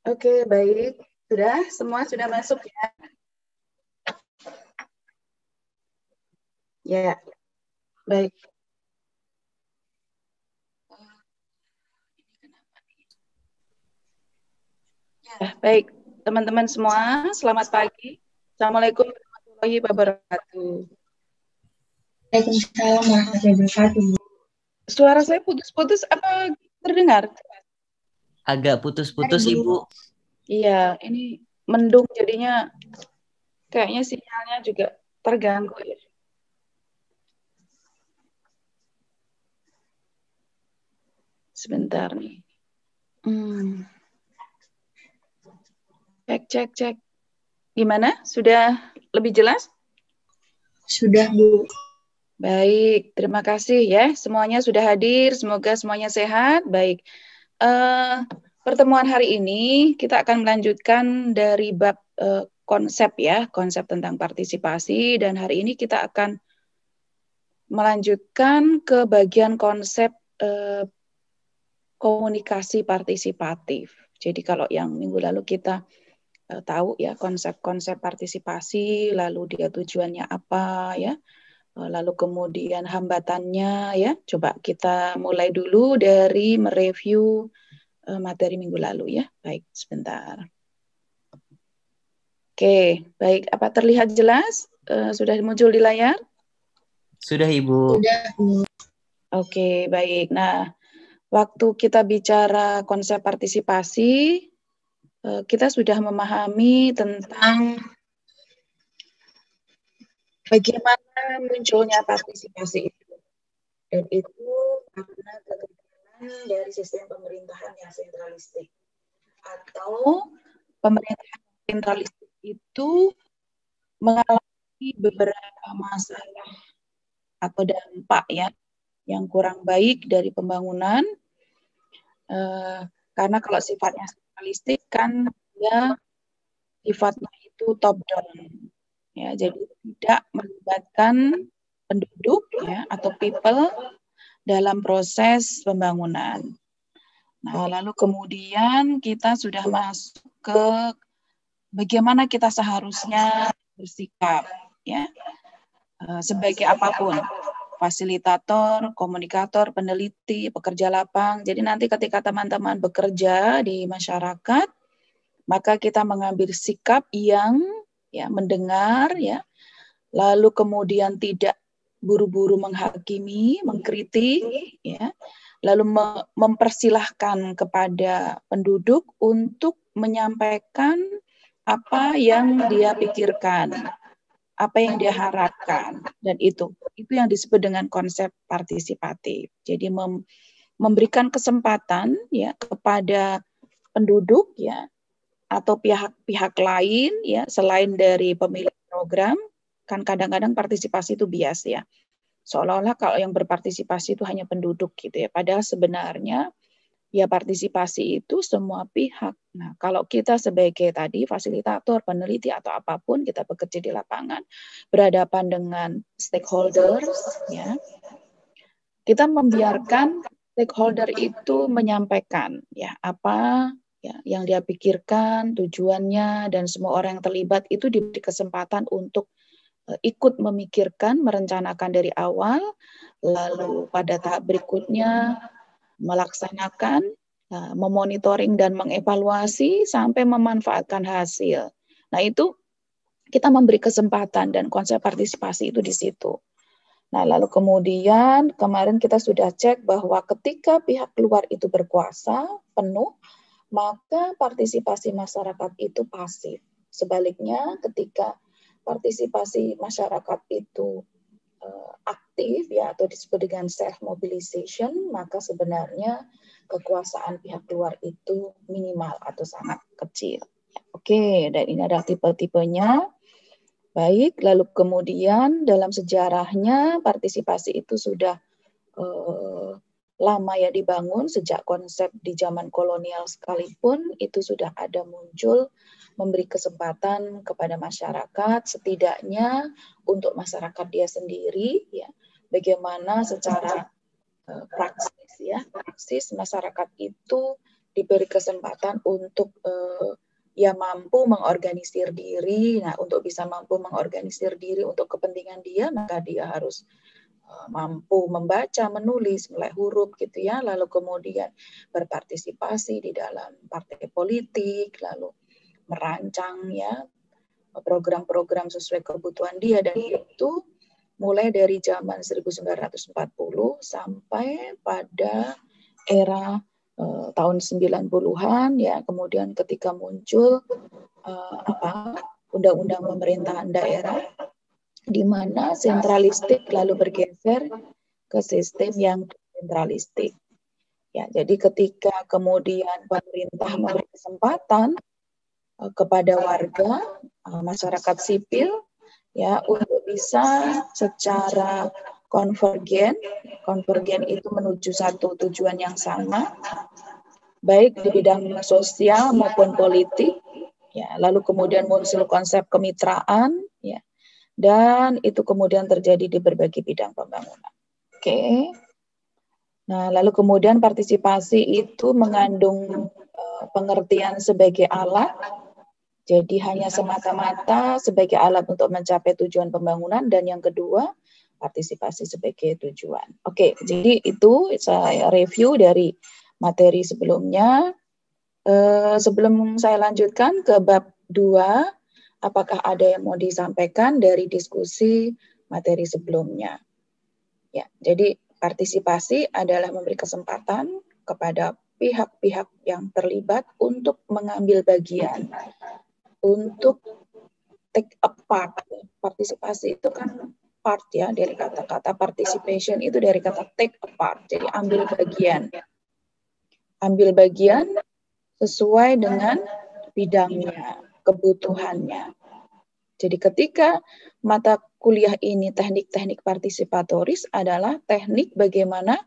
Oke, baik. Semua sudah masuk ya? Ya, baik. Ya, baik. Teman-teman semua, selamat pagi. Assalamualaikum warahmatullahi wabarakatuh. Waalaikumsalam warahmatullahi wabarakatuh. Suara saya putus-putus apa terdengar? Agak putus-putus, Ibu. Iya, ini mendung jadinya kayaknya sinyalnya juga terganggu ya. Sebentar nih. Cek. Gimana? Sudah lebih jelas? Sudah, Bu. Baik, terima kasih ya. Semuanya sudah hadir. Semoga semuanya sehat. Baik. Pertemuan hari ini kita akan melanjutkan dari bab konsep ya, konsep tentang partisipasi, dan hari ini kita akan melanjutkan ke bagian konsep komunikasi partisipatif. Jadi kalau yang minggu lalu kita tahu ya konsep-konsep partisipasi, lalu dia tujuannya apa ya, lalu kemudian hambatannya ya. Coba kita mulai dulu dari mereview materi minggu lalu ya. Baik, sebentar. Oke, baik. Apa terlihat jelas? Sudah muncul di layar? Sudah, Ibu. Sudah, Bu. Oke, baik. Nah, waktu kita bicara konsep partisipasi, kita sudah memahami tentang bagaimana munculnya partisipasi itu. Dan itu karena kegagalan dari sistem pemerintahan yang sentralistik. Atau pemerintahan sentralistik itu mengalami beberapa masalah atau dampak ya yang kurang baik dari pembangunan, karena kalau sifatnya sentralistik kan dia sifatnya itu top down ya, jadi tidak melibatkan penduduk ya atau people dalam proses pembangunan. Nah, lalu kemudian kita sudah masuk ke bagaimana kita seharusnya bersikap ya, sebagai apapun, fasilitator, komunikator, peneliti, pekerja lapang. Jadi nanti ketika teman-teman bekerja di masyarakat, maka kita mengambil sikap yang ya mendengar ya, lalu kemudian tidak buru-buru menghakimi, mengkritik ya, lalu mempersilahkan kepada penduduk untuk menyampaikan apa yang dia pikirkan, apa yang dia harapkan, dan itu yang disebut dengan konsep partisipatif. Jadi memberikan kesempatan ya kepada penduduk ya atau pihak-pihak lain ya selain dari pemilik program, kan kadang-kadang partisipasi itu bias ya. Seolah-olah kalau yang berpartisipasi itu hanya penduduk gitu ya. Padahal sebenarnya ya partisipasi itu semua pihak. Nah, kalau kita sebagai tadi fasilitator, peneliti atau apapun, kita bekerja di lapangan, berhadapan dengan stakeholders, ya, kita membiarkan stakeholder itu menyampaikan ya apa ya yang dia pikirkan, tujuannya, dan semua orang yang terlibat itu diberi kesempatan untuk ikut memikirkan, merencanakan dari awal, lalu pada tahap berikutnya melaksanakan, memonitoring dan mengevaluasi sampai memanfaatkan hasil. Nah, itu kita memberi kesempatan dan konsep partisipasi itu di situ. Nah, lalu kemudian kemarin kita sudah cek bahwa ketika pihak luar itu berkuasa penuh, maka partisipasi masyarakat itu pasif. Sebaliknya, ketika partisipasi masyarakat itu aktif ya atau disebut dengan self mobilization, maka sebenarnya kekuasaan pihak luar itu minimal atau sangat kecil. Oke, dan ini ada tipe-tipenya. Baik, lalu kemudian dalam sejarahnya partisipasi itu sudah lama ya dibangun, sejak konsep di zaman kolonial sekalipun itu sudah ada muncul memberi kesempatan kepada masyarakat setidaknya untuk masyarakat dia sendiri ya bagaimana secara praksis masyarakat itu diberi kesempatan untuk ya mampu mengorganisir diri. Nah, untuk bisa mampu mengorganisir diri untuk kepentingan dia, maka dia harus mampu membaca, menulis, mulai huruf gitu ya, lalu kemudian berpartisipasi di dalam partai politik, lalu merancang ya program-program sesuai kebutuhan dia, dan itu mulai dari zaman 1940 sampai pada era tahun 90-an ya, kemudian ketika muncul undang-undang pemerintahan daerah di mana sentralistik lalu bergeser ke sistem yang sentralistik. Ya, jadi ketika kemudian pemerintah memberi kesempatan kepada warga, masyarakat sipil ya untuk bisa secara konvergen itu menuju satu tujuan yang sama, baik di bidang sosial maupun politik ya, lalu kemudian muncul konsep kemitraan ya, dan itu kemudian terjadi di berbagai bidang pembangunan. Oke. Nah, lalu kemudian partisipasi itu mengandung pengertian sebagai alat. Jadi hanya semata-mata sebagai alat untuk mencapai tujuan pembangunan, dan yang kedua partisipasi sebagai tujuan. Oke, jadi itu saya review dari materi sebelumnya. Sebelum saya lanjutkan ke bab 2, apakah ada yang mau disampaikan dari diskusi materi sebelumnya? Ya, jadi partisipasi adalah memberi kesempatan kepada pihak-pihak yang terlibat untuk mengambil bagian, untuk take a part. Partisipasi itu kan part ya, dari kata-kata participation itu dari kata take a part, jadi ambil bagian. Ambil bagian sesuai dengan bidangnya, kebutuhannya. Jadi ketika mata kuliah ini teknik-teknik partisipatoris adalah teknik bagaimana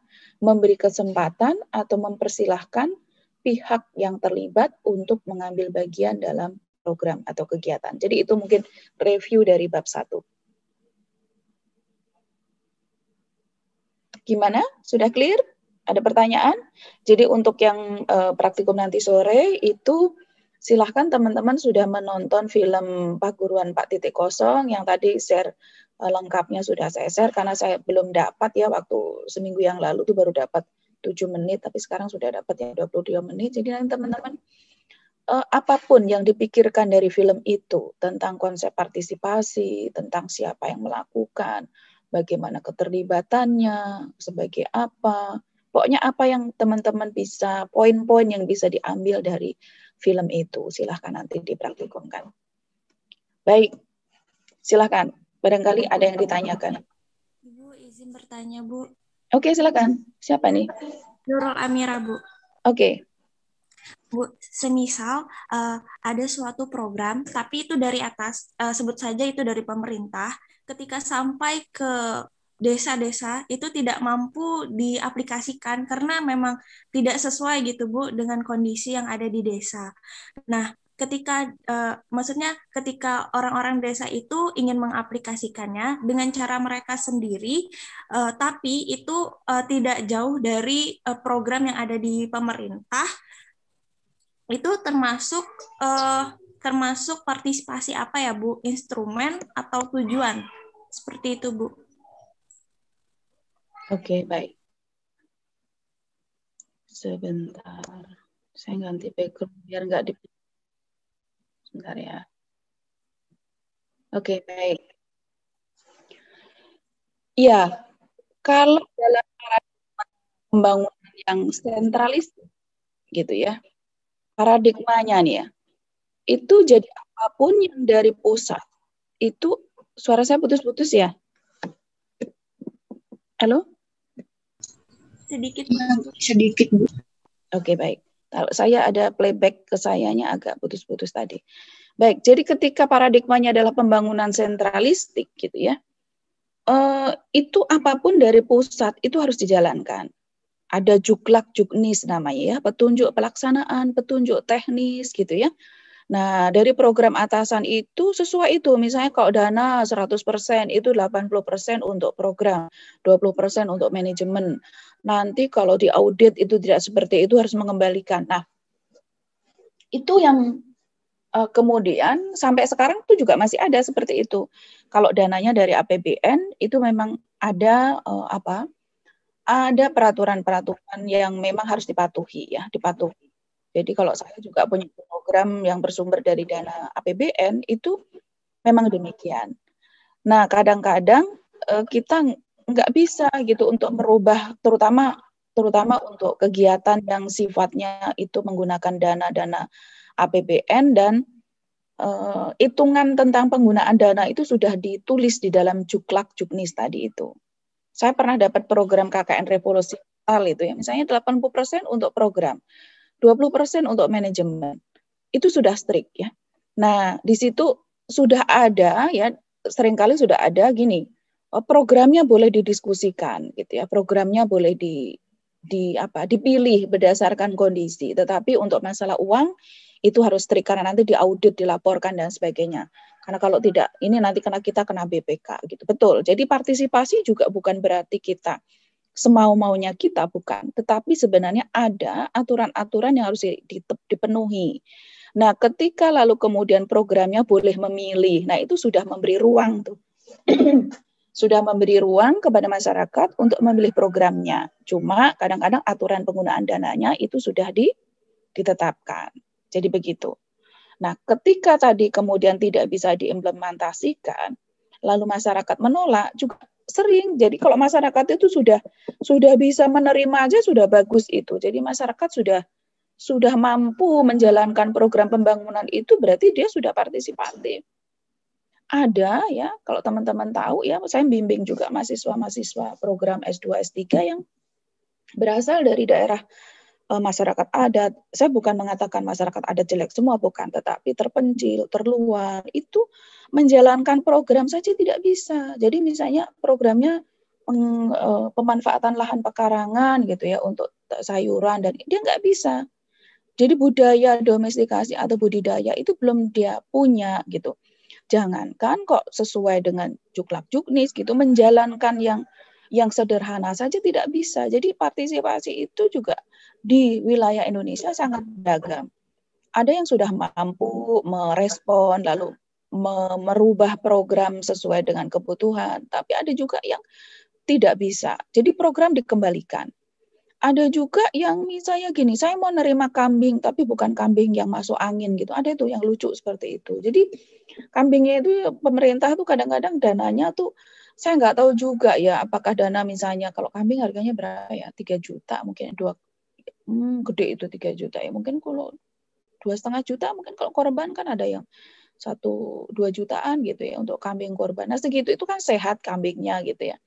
memberi kesempatan atau mempersilahkan pihak yang terlibat untuk mengambil bagian dalam program atau kegiatan. Jadi itu mungkin review dari bab 1. Gimana? Sudah clear? Ada pertanyaan? Jadi untuk yang praktikum nanti sore itu silahkan teman-teman sudah menonton film Paguruan 4.0 yang tadi share lengkapnya sudah saya share, karena saya belum dapat ya, waktu seminggu yang lalu tuh baru dapat 7 menit, tapi sekarang sudah dapat yang 22 menit. Jadi nanti teman-teman apapun yang dipikirkan dari film itu tentang konsep partisipasi, tentang siapa yang melakukan, bagaimana keterlibatannya, sebagai apa, pokoknya apa yang teman-teman bisa, poin-poin yang bisa diambil dari film itu, silahkan nanti dipraktikumkan. Baik, silahkan. Barangkali ada yang ditanyakan. Ibu, izin bertanya, Bu. Oke, silahkan. Siapa nih? Nurul Amira, Bu. Oke. Bu, semisal ada suatu program, tapi itu dari atas, sebut saja itu dari pemerintah, ketika sampai ke desa-desa itu tidak mampu diaplikasikan karena memang tidak sesuai gitu Bu dengan kondisi yang ada di desa. Nah, ketika maksudnya ketika orang-orang desa itu ingin mengaplikasikannya dengan cara mereka sendiri, tapi itu tidak jauh dari program yang ada di pemerintah, itu termasuk partisipasi apa ya Bu? Instrumen atau tujuan? Seperti itu Bu. Oke, baik. Sebentar. Saya ganti background biar nggak di... Sebentar ya. Oke, baik. Ya, kalau dalam paradigma pembangunan yang sentralis, gitu ya, paradigmanya nih ya, itu jadi apapun yang dari pusat, itu suara saya putus-putus ya? Halo? Sedikit Bu. Oke, baik. Kalau saya ada playback ke sayanya agak putus-putus tadi. Baik, jadi ketika paradigmanya adalah pembangunan sentralistik gitu ya, itu apapun dari pusat itu harus dijalankan. Ada juklak juknis namanya ya, petunjuk pelaksanaan, petunjuk teknis gitu ya. Nah, dari program atasan itu sesuai itu, misalnya kalau dana 100% itu 80% untuk program, 20% untuk manajemen. Nanti kalau di audit itu tidak seperti itu, harus mengembalikan. Nah, Itu yang kemudian sampai sekarang itu juga masih ada seperti itu. Kalau dananya dari APBN itu memang ada ada peraturan-peraturan yang memang harus dipatuhi ya, dipatuhi. Jadi kalau saya juga punya program yang bersumber dari dana APBN itu memang demikian. Nah, kadang-kadang kita nggak bisa gitu untuk merubah, terutama untuk kegiatan yang sifatnya itu menggunakan dana-dana APBN dan hitungan tentang penggunaan dana itu sudah ditulis di dalam Juklak Juknis tadi itu. Saya pernah dapat program KKN Revolusi Digital itu ya, misalnya 80% untuk program, 20% untuk manajemen. Itu sudah strict ya. Nah, di situ sudah ada ya, seringkali sudah ada gini, programnya boleh didiskusikan gitu ya, programnya boleh dipilih berdasarkan kondisi, tetapi untuk masalah uang itu harus strict karena nanti diaudit, dilaporkan dan sebagainya. Karena kalau tidak, ini nanti kita kena BPK gitu. Betul. Jadi partisipasi juga bukan berarti kita semau-maunya kita, bukan. Tetapi sebenarnya ada aturan-aturan yang harus dipenuhi. Nah, ketika lalu kemudian programnya boleh memilih, nah itu sudah memberi ruang tuh. Sudah memberi ruang kepada masyarakat untuk memilih programnya. Cuma kadang-kadang aturan penggunaan dananya itu sudah ditetapkan. Jadi begitu. Nah, ketika tadi kemudian tidak bisa diimplementasikan, lalu masyarakat menolak juga sering. Jadi kalau masyarakat itu sudah bisa menerima aja sudah bagus itu. Jadi masyarakat sudah mampu menjalankan program pembangunan itu, berarti dia sudah partisipatif. Ada ya, kalau teman-teman tahu ya, saya bimbing juga mahasiswa-mahasiswa program S2, S3 yang berasal dari daerah masyarakat adat. Saya bukan mengatakan masyarakat adat jelek semua, bukan, tetapi terpencil, terluar, itu menjalankan program saja tidak bisa. Jadi misalnya programnya pemanfaatan lahan pekarangan gitu ya untuk sayuran, dan dia nggak bisa. Jadi budaya domestikasi atau budidaya itu belum dia punya gitu. Jangankan kok sesuai dengan Juklak Juknis gitu, menjalankan yang sederhana saja tidak bisa. Jadi partisipasi itu juga di wilayah Indonesia sangat beragam. Ada yang sudah mampu merespon lalu merubah program sesuai dengan kebutuhan, tapi ada juga yang tidak bisa. Jadi program dikembalikan. Ada juga yang misalnya gini, saya mau nerima kambing, tapi bukan kambing yang masuk angin gitu. Ada itu yang lucu seperti itu. Jadi kambingnya itu pemerintah tuh kadang-kadang dananya tuh saya nggak tahu juga ya, apakah dana misalnya kalau kambing harganya berapa ya, 3 juta mungkin, gede itu 3 juta ya. Mungkin kalau 2,5 juta, mungkin kalau korban kan ada yang 1-2 jutaan gitu ya untuk kambing korban. Nah segitu itu kan sehat kambingnya gitu ya.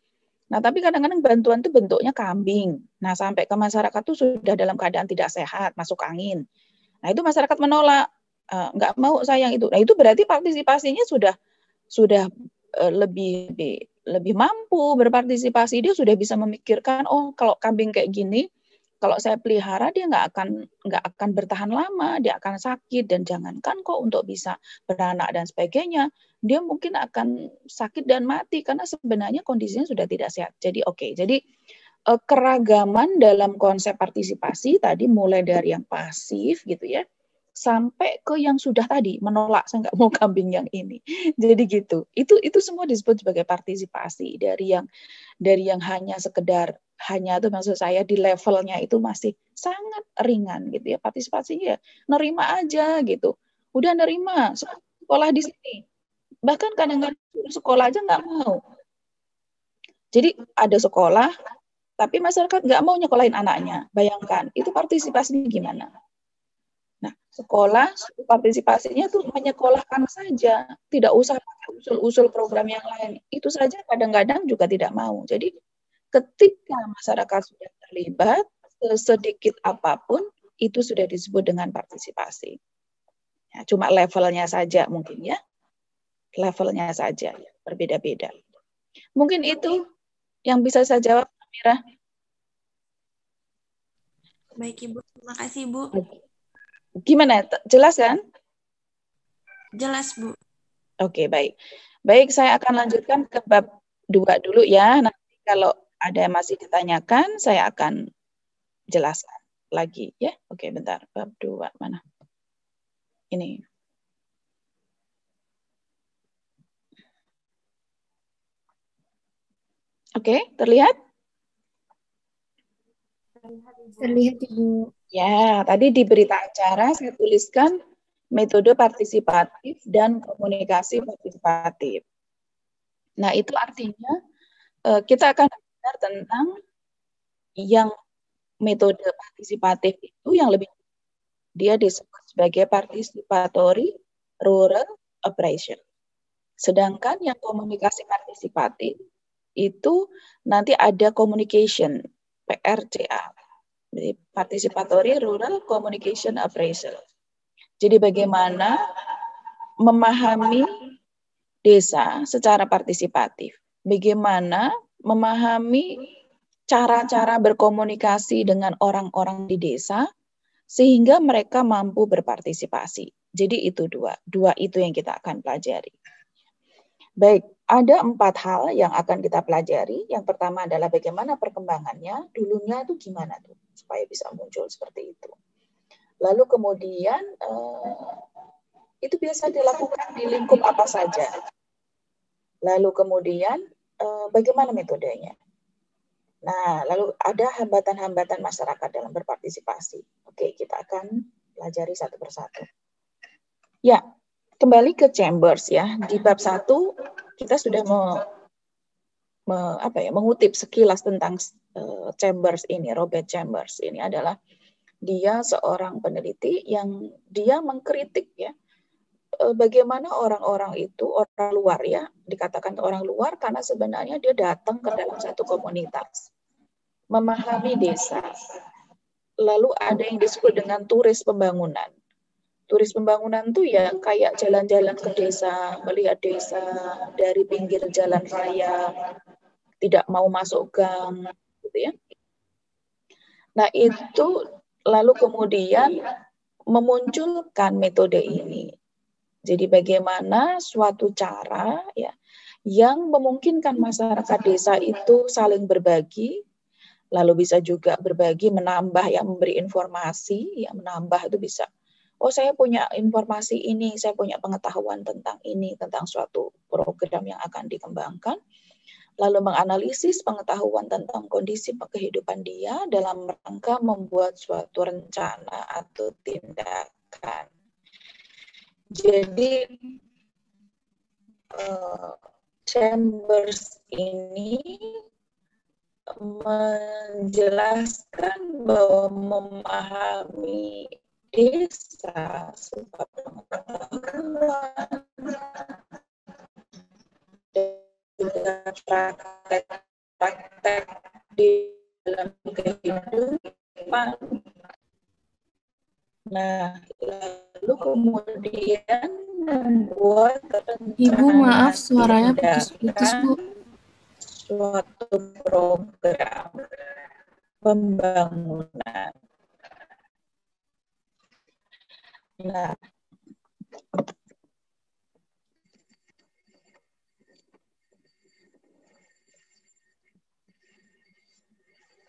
Nah, tapi kadang-kadang bantuan itu bentuknya kambing. Nah, sampai ke masyarakat itu sudah dalam keadaan tidak sehat, masuk angin. Nah, itu masyarakat menolak, nggak mau saya yang itu. Nah, itu berarti partisipasinya sudah lebih mampu berpartisipasi. Dia sudah bisa memikirkan, oh kalau kambing kayak gini, kalau saya pelihara dia nggak akan bertahan lama, dia akan sakit, dan jangankan kok untuk bisa beranak dan sebagainya, dia mungkin akan sakit dan mati karena sebenarnya kondisinya sudah tidak sehat. Jadi jadi keragaman dalam konsep partisipasi tadi mulai dari yang pasif gitu ya, sampai ke yang sudah tadi menolak, saya nggak mau kambing yang ini. Jadi gitu. Itu semua disebut sebagai partisipasi dari yang hanya sekedar, hanya itu maksud saya di levelnya itu masih sangat ringan gitu ya. Partisipasinya ya nerima aja gitu. Udah nerima, sekolah di sini. Bahkan kadang-kadang sekolah aja nggak mau. Jadi ada sekolah, tapi masyarakat nggak mau nyekolahin anaknya. Bayangkan, itu partisipasinya gimana? Nah, sekolah partisipasinya tuh menyekolahkan saja, tidak usah pakai usul-usul program yang lain. Itu saja kadang-kadang juga tidak mau. Jadi ketika masyarakat sudah terlibat, sedikit apapun, itu sudah disebut dengan partisipasi. Ya, cuma levelnya saja mungkin ya. Levelnya saja, berbeda-beda. Mungkin itu yang bisa saya jawab, Mira. Baik, Ibu. Terima kasih, Ibu. Gimana? Jelas kan? Jelas, Bu. Oke, baik. Baik, saya akan lanjutkan ke bab 2 dulu ya. Nanti kalau ada yang masih ditanyakan, saya akan jelaskan lagi ya. Oke, bentar. Bab 2 mana? Ini. Oke, terlihat? Terlihat Ibu. Ya, tadi di berita acara saya tuliskan metode partisipatif dan komunikasi partisipatif. Nah, itu artinya kita akan belajar tentang yang metode partisipatif itu yang lebih dia disebut sebagai participatory rural operation. Sedangkan yang komunikasi partisipatif itu nanti ada communication, PRCA. Jadi participatory rural communication operation. Jadi bagaimana memahami desa secara partisipatif. Bagaimana memahami cara-cara berkomunikasi dengan orang-orang di desa sehingga mereka mampu berpartisipasi. Jadi itu dua itu yang kita akan pelajari. Baik, ada 4 hal yang akan kita pelajari. Yang pertama adalah bagaimana perkembangannya, dulunya itu gimana tuh, supaya bisa muncul seperti itu. Lalu kemudian itu biasa dilakukan di lingkup apa saja. Lalu kemudian bagaimana metodenya. Nah, lalu ada hambatan-hambatan masyarakat dalam berpartisipasi. Oke, kita akan pelajari satu persatu. Ya, kembali ke Chambers ya. Di bab 1 kita sudah mengutip sekilas tentang Chambers ini, Robert Chambers ini adalah dia seorang peneliti yang dia mengkritik ya bagaimana orang-orang itu orang luar ya, dikatakan orang luar karena sebenarnya dia datang ke dalam satu komunitas, memahami desa. Lalu ada yang disebut dengan turis pembangunan. Turis pembangunan tuh ya kayak jalan-jalan ke desa, melihat desa dari pinggir jalan raya, tidak mau masuk gang, gitu ya. Nah itu lalu kemudian memunculkan metode ini. Jadi bagaimana suatu cara ya yang memungkinkan masyarakat desa itu saling berbagi, lalu bisa juga berbagi, menambah ya, memberi informasi, ya menambah itu bisa. Oh saya punya informasi ini, saya punya pengetahuan tentang ini, tentang suatu program yang akan dikembangkan. Lalu menganalisis pengetahuan tentang kondisi kehidupan dia dalam rangka membuat suatu rencana atau tindakan. Jadi Chambers ini menjelaskan bahwa memahami desa sebagai pengetahuan dan praktek di dalam kehidupan. Nah, lalu kemudian membuat Ibu, maaf suaranya putus-putus, Bu. suatu program pembangunan. Nah,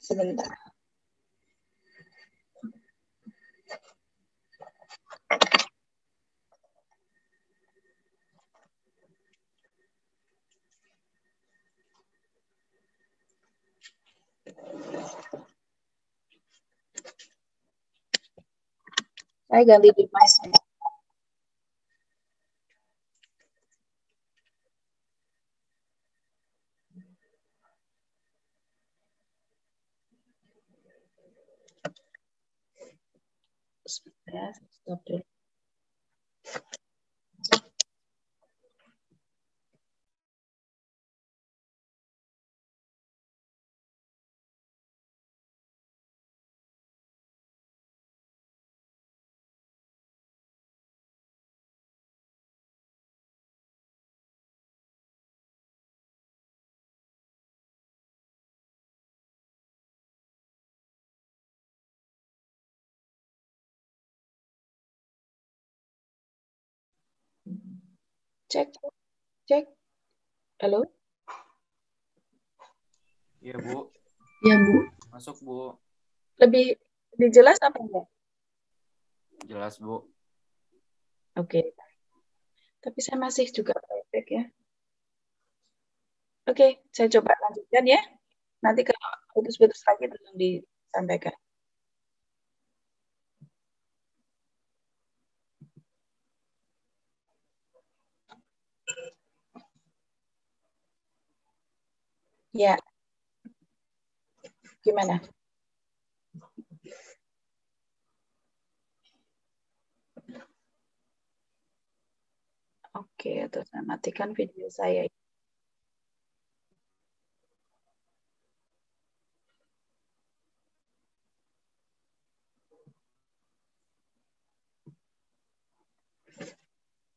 sebentar. Saya ganti device. Saya stop dulu. Cek. Halo? Iya, Bu. Ya, Bu. Masuk, Bu. Lebih jelas apa enggak? Jelas, Bu. Oke. Tapi saya masih juga playback ya. Oke, saya coba lanjutkan ya. Nanti kalau putus-putus lagi tolong disampaikan. Ya, gimana? Oke, terus saya matikan video saya.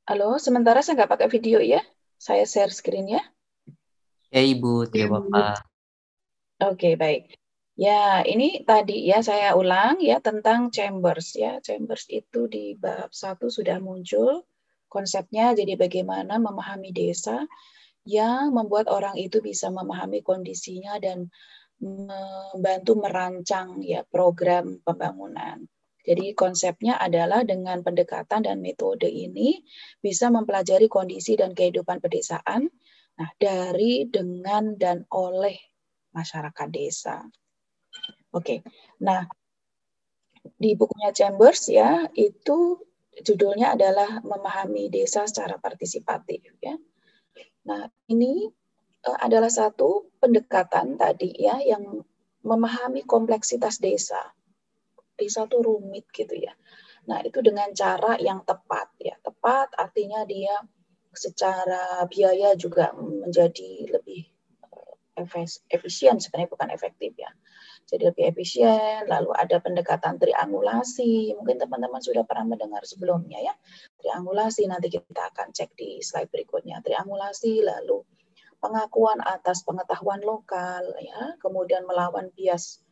Halo, sementara saya nggak pakai video ya. Saya share screen ya. Ya Ibu, tidak apa-apa. Oke, baik. Ya, ini tadi ya saya ulang ya tentang chambers ya. Chambers itu di bab 1 sudah muncul konsepnya. Jadi bagaimana memahami desa yang membuat orang itu bisa memahami kondisinya dan membantu merancang ya program pembangunan. Jadi konsepnya adalah dengan pendekatan dan metode ini bisa mempelajari kondisi dan kehidupan pedesaan dari, dengan, dan oleh masyarakat desa. Oke, nah di bukunya Chambers ya itu judulnya adalah memahami desa secara partisipatif ya. Nah ini adalah satu pendekatan tadi ya yang memahami kompleksitas desa. Desa itu rumit gitu ya. Nah itu dengan cara yang tepat ya. Tepat artinya dia secara biaya juga menjadi lebih efisien sebenarnya, bukan efektif ya. Jadi lebih efisien, lalu ada pendekatan triangulasi, mungkin teman-teman sudah pernah mendengar sebelumnya ya. Triangulasi nanti kita akan cek di slide berikutnya. Triangulasi, lalu pengakuan atas pengetahuan lokal ya, kemudian melawan bias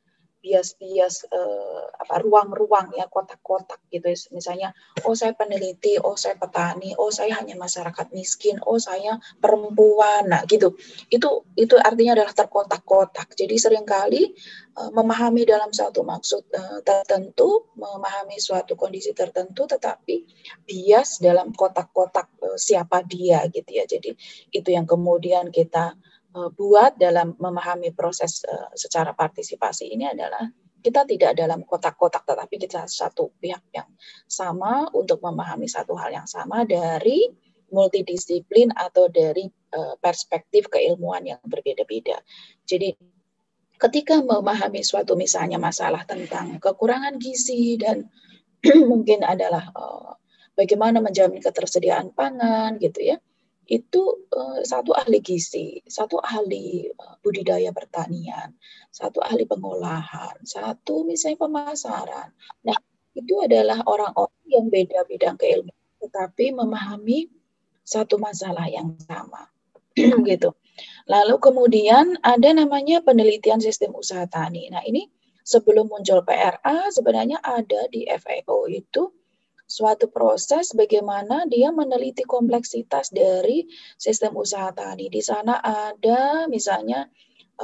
ruang-ruang ya, kotak-kotak gitu. Misalnya, oh saya peneliti, oh saya petani, oh saya hanya masyarakat miskin, oh saya perempuan. Nah, gitu. Itu artinya adalah terkotak-kotak. Jadi seringkali memahami dalam satu maksud tertentu, memahami suatu kondisi tertentu, tetapi bias dalam kotak-kotak siapa dia gitu ya. Jadi itu yang kemudian kita buat dalam memahami proses secara partisipasi ini adalah kita tidak dalam kotak-kotak, tetapi kita satu pihak yang sama untuk memahami satu hal yang sama dari multidisiplin atau dari perspektif keilmuan yang berbeda-beda. Jadi ketika memahami suatu misalnya masalah tentang kekurangan gizi dan mungkin adalah bagaimana menjamin ketersediaan pangan gitu ya, itu satu ahli gizi, satu ahli budidaya pertanian, satu ahli pengolahan, satu misalnya pemasaran. Nah, itu adalah orang-orang yang beda bidang keilmuan, tetapi memahami satu masalah yang sama. Gitu. Lalu kemudian ada namanya penelitian sistem usaha tani. Nah, ini sebelum muncul PRA sebenarnya ada di FAO itu suatu proses bagaimana dia meneliti kompleksitas dari sistem usaha tani. Di sana ada misalnya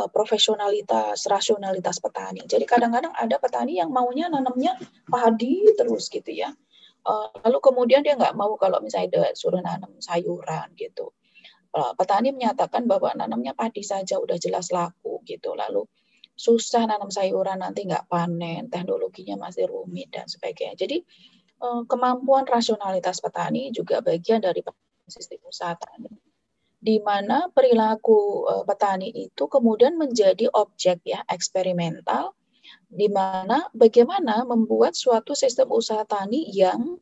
profesionalitas, rasionalitas petani. Jadi kadang-kadang ada petani yang maunya nanamnya padi terus gitu ya. Lalu kemudian dia nggak mau kalau misalnya suruh nanam sayuran gitu. Petani menyatakan bahwa nanamnya padi saja udah jelas laku gitu. Lalu susah nanam sayuran nanti nggak panen, teknologinya masih rumit dan sebagainya. Jadi kemampuan rasionalitas petani juga bagian dari sistem usaha tani, di mana perilaku petani itu kemudian menjadi objek ya eksperimental, di mana bagaimana membuat suatu sistem usaha tani yang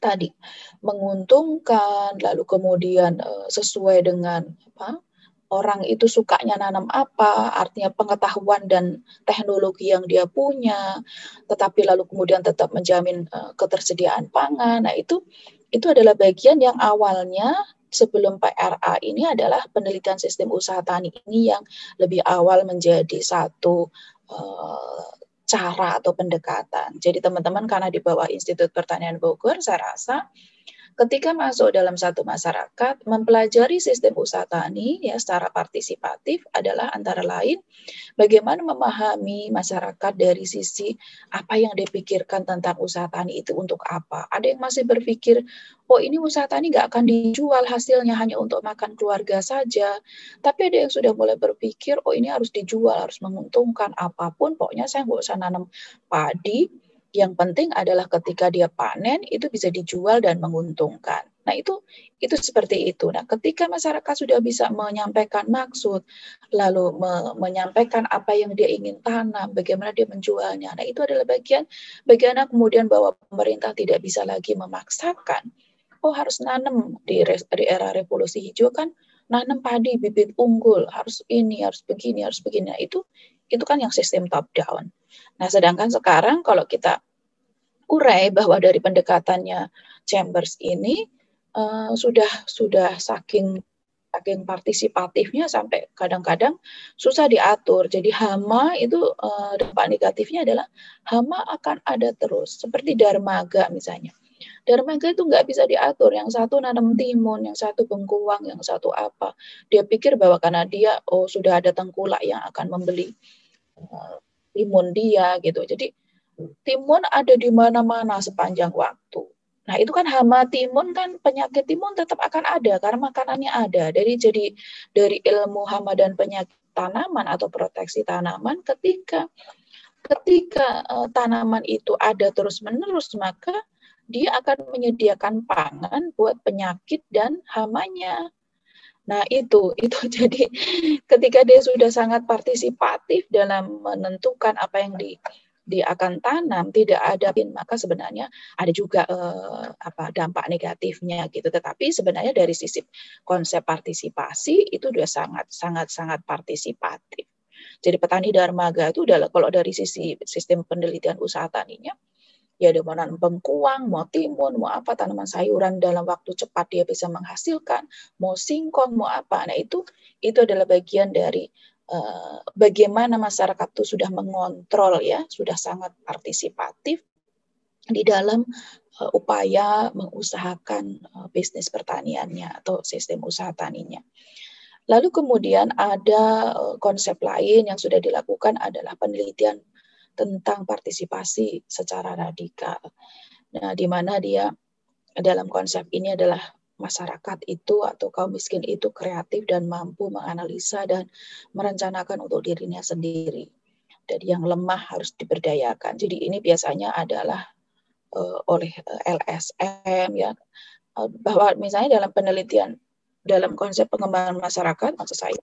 tadi menguntungkan, lalu kemudian sesuai dengan orang itu sukanya nanam apa, artinya pengetahuan dan teknologi yang dia punya, tetapi lalu kemudian tetap menjamin ketersediaan pangan. Nah, itu adalah bagian yang awalnya sebelum PRA ini adalah penelitian sistem usaha tani ini yang lebih awal menjadi satu cara atau pendekatan. Jadi teman-teman karena di bawah Institut Pertanian Bogor, saya rasa Ketika masuk dalam satu masyarakat, mempelajari sistem usaha tani ya secara partisipatif adalah antara lain bagaimana memahami masyarakat dari sisi apa yang dipikirkan tentang usaha tani itu untuk apa. Ada yang masih berpikir, oh ini usaha tani nggak akan dijual hasilnya hanya untuk makan keluarga saja. Tapi ada yang sudah mulai berpikir, oh ini harus dijual, harus menguntungkan apapun. Pokoknya saya nggak usah nanam padi. Yang penting adalah ketika dia panen itu bisa dijual dan menguntungkan. Nah itu seperti itu. Nah ketika masyarakat sudah bisa menyampaikan maksud, lalu menyampaikan apa yang dia ingin tanam, bagaimana dia menjualnya. Nah itu adalah bagaimana kemudian bahwa pemerintah tidak bisa lagi memaksakan. Oh harus nanam di era revolusi hijau kan nanam padi bibit unggul harus ini harus begini. Nah itu kan yang sistem top down. Nah, sedangkan sekarang kalau kita urai bahwa dari pendekatannya Chambers ini sudah saking partisipatifnya sampai kadang-kadang susah diatur. Jadi hama itu dampak negatifnya adalah hama akan ada terus. Seperti dermaga misalnya. Dermaga itu nggak bisa diatur. Yang satu nanam timun, yang satu bengkuang, yang satu apa. Dia pikir bahwa karena dia sudah ada tengkulak yang akan membeli timun dia gitu. Jadi timun ada di mana-mana sepanjang waktu. Nah, itu kan hama timun kan penyakit timun tetap akan ada karena makanannya ada. Dari ilmu hama dan penyakit tanaman atau proteksi tanaman ketika tanaman itu ada terus-menerus maka dia akan menyediakan pangan buat penyakit dan hamanya. Nah, itu jadi ketika dia sudah sangat partisipatif dalam menentukan apa yang dia akan tanam, tidak ada maka sebenarnya ada juga dampak negatifnya gitu. Tetapi sebenarnya dari sisi konsep partisipasi itu sudah sangat partisipatif. Jadi petani dermaga itu kalau dari sisi sistem penelitian usaha taninya ya ada mau nanam bengkuang, mau timun, mau apa tanaman sayuran dalam waktu cepat dia bisa menghasilkan, mau singkong, mau apa. Nah itu adalah bagian dari bagaimana masyarakat itu sudah mengontrol ya, sudah sangat partisipatif di dalam upaya mengusahakan bisnis pertaniannya atau sistem usaha taninya. Lalu kemudian ada konsep lain yang sudah dilakukan adalah penelitian tentang partisipasi secara radikal. Nah, di mana dia dalam konsep ini adalah masyarakat itu atau kaum miskin itu kreatif dan mampu menganalisa dan merencanakan untuk dirinya sendiri. Dan yang lemah harus diberdayakan. Jadi ini biasanya adalah oleh LSM ya, bahwa misalnya dalam penelitian dalam konsep pengembangan masyarakat, maksud saya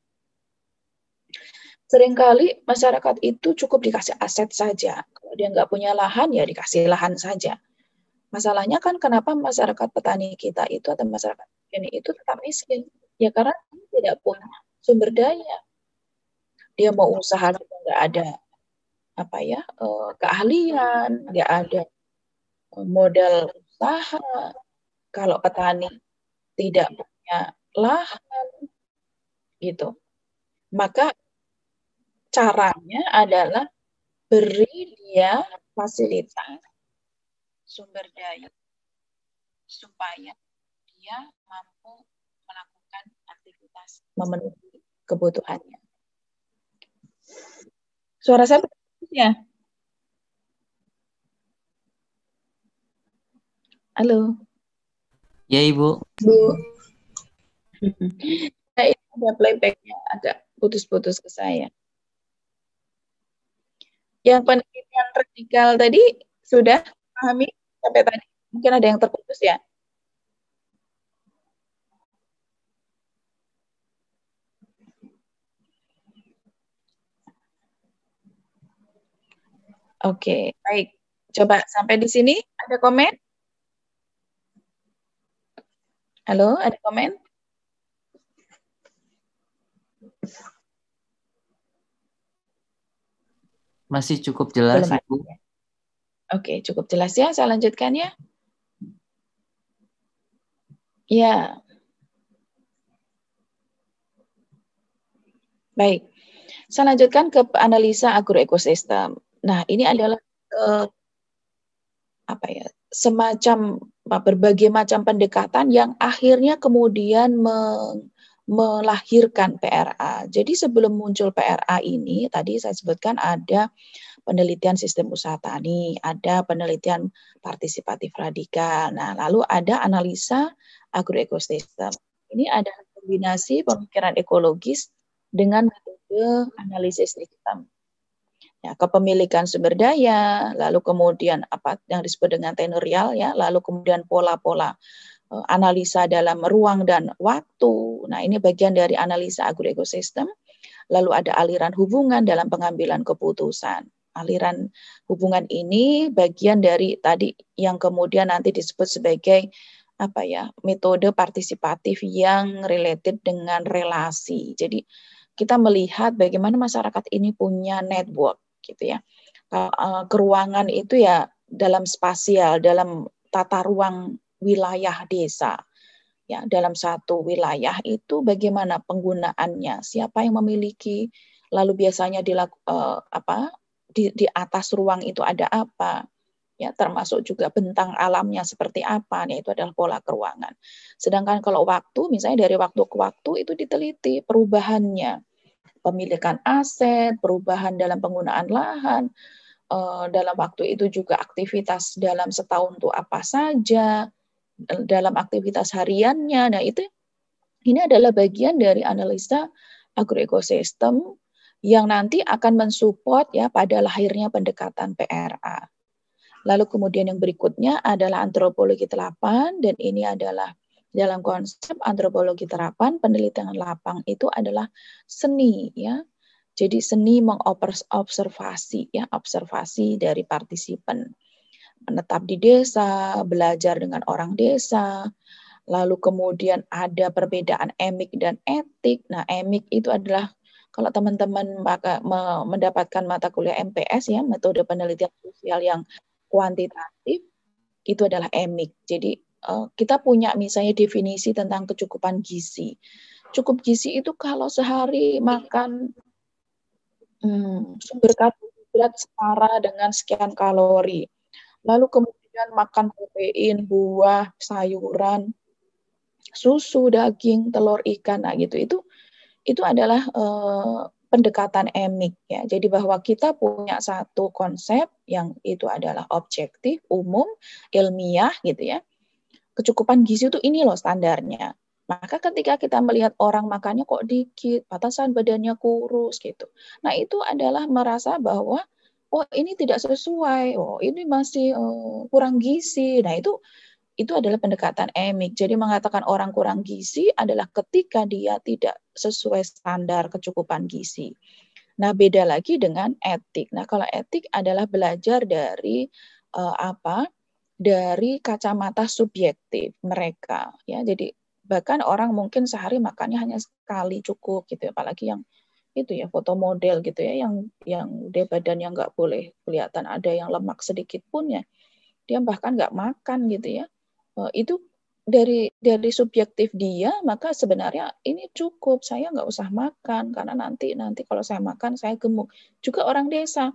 seringkali masyarakat itu cukup dikasih aset saja. Kalau dia nggak punya lahan, ya dikasih lahan saja. Masalahnya kan kenapa masyarakat petani kita itu atau masyarakat ini itu tetap miskin? Ya karena tidak punya sumber daya. Dia mau usaha juga nggak ada keahlian, nggak ada modal usaha. Kalau petani tidak punya lahan, gitu. Maka caranya adalah beri dia fasilitas sumber daya supaya dia mampu melakukan aktivitas memenuhi kebutuhannya. Suara saya ya? Halo. Ya Ibu. Bu. Nah, ini ada playbacknya agak putus-putus ke saya. Yang penelitian radikal tadi sudah pahami sampai tadi? Mungkin ada yang terputus ya? Oke, baik. Coba sampai di sini ada komen? Halo, ada komen? Masih cukup jelas, belum Ibu. Oke, cukup jelas ya. Saya lanjutkan ya. Ya. Baik. Saya lanjutkan ke analisa agroekosistem. Nah, ini adalah semacam berbagai macam pendekatan yang akhirnya kemudian melahirkan PRA. Jadi sebelum muncul PRA ini, tadi saya sebutkan ada penelitian sistem usaha tani, ada penelitian partisipatif radikal. Nah, lalu ada analisa agroekosistem. Ini adalah kombinasi pemikiran ekologis dengan metode analisis sistem. Ya, kepemilikan sumber daya, lalu kemudian apa yang disebut dengan tenurial, ya, lalu kemudian pola-pola analisa dalam ruang dan waktu. Nah, ini bagian dari analisa agroekosistem. Lalu ada aliran hubungan dalam pengambilan keputusan. Aliran hubungan ini bagian dari tadi yang kemudian nanti disebut sebagai apa ya, metode partisipatif yang related dengan relasi. Jadi kita melihat bagaimana masyarakat ini punya network gitu ya. Keruangan itu ya dalam spasial, dalam tata ruang wilayah desa. Ya, dalam satu wilayah itu bagaimana penggunaannya, siapa yang memiliki, lalu biasanya di atas ruang itu ada apa, ya, termasuk juga bentang alamnya seperti apa, ya, itu adalah pola keruangan. Sedangkan kalau waktu, misalnya dari waktu ke waktu itu diteliti perubahannya, pemilikan aset, perubahan dalam penggunaan lahan, dalam waktu itu juga aktivitas dalam setahun itu apa saja, dalam aktivitas hariannya. Nah, ini adalah bagian dari analisa agroekosistem yang nanti akan mensupport ya pada lahirnya pendekatan PRA. Lalu kemudian yang berikutnya adalah antropologi terapan, dan ini adalah dalam konsep antropologi terapan, penelitian lapang itu adalah seni ya. Jadi seni mengobservasi ya, observasi dari partisipan. Menetap di desa, belajar dengan orang desa, lalu kemudian ada perbedaan emik dan etik. Nah, emik itu adalah kalau teman-teman mendapatkan mata kuliah MPS ya, metode penelitian sosial yang kuantitatif, itu adalah emik. Jadi kita punya misalnya definisi tentang kecukupan gizi. Cukup gizi itu kalau sehari makan sumber karbohidrat setara dengan sekian kalori. Lalu kemudian makan protein, buah, sayuran, susu, daging, telur, ikan, nah gitu. Itu adalah pendekatan emik ya. Jadi bahwa kita punya satu konsep yang itu adalah objektif, umum, ilmiah gitu ya. Kecukupan gizi itu ini loh standarnya. Maka ketika kita melihat orang makannya kok dikit, batasan badannya kurus gitu. Nah, itu adalah merasa bahwa oh ini tidak sesuai, oh ini masih kurang gizi. Nah, itu adalah pendekatan emik. Jadi mengatakan orang kurang gizi adalah ketika dia tidak sesuai standar kecukupan gizi. Nah, beda lagi dengan etik. Nah, kalau etik adalah belajar dari dari kacamata subjektif mereka ya. Jadi bahkan orang mungkin sehari makannya hanya sekali cukup gitu, apalagi yang itu ya foto model gitu ya, yang dia badannya nggak boleh kelihatan ada yang lemak sedikit pun ya, dia bahkan nggak makan gitu ya. Itu dari subjektif dia, maka sebenarnya ini cukup, saya nggak usah makan karena nanti kalau saya makan saya gemuk. Juga orang desa,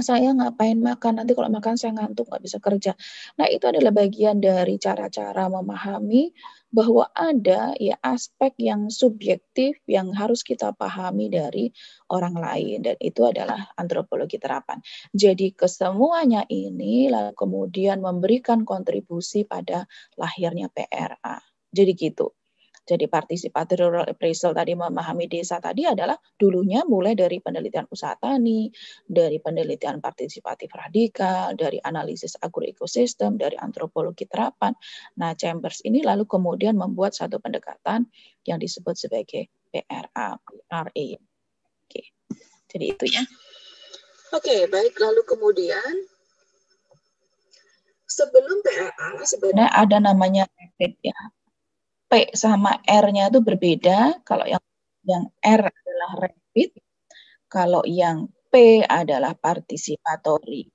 saya ngapain makan, nanti kalau makan saya ngantuk, nggak bisa kerja. Nah, itu adalah bagian dari cara-cara memahami bahwa ada ya aspek yang subjektif yang harus kita pahami dari orang lain, dan itu adalah antropologi terapan. Jadi kesemuanya ini lalu kemudian memberikan kontribusi pada lahirnya PRA. Jadi gitu. Jadi participative rural appraisal tadi, memahami desa tadi adalah dulunya mulai dari penelitian usaha tani, dari penelitian partisipatif radikal, dari analisis agroekosistem, dari antropologi terapan. Nah, Chambers ini lalu kemudian membuat satu pendekatan yang disebut sebagai PRA. Oke. Jadi itu ya. Oke, baik. Lalu kemudian sebelum PRA sebenarnya ada namanya rapid ya. P sama R-nya itu berbeda. Kalau yang R adalah rapid, kalau yang P adalah participatory.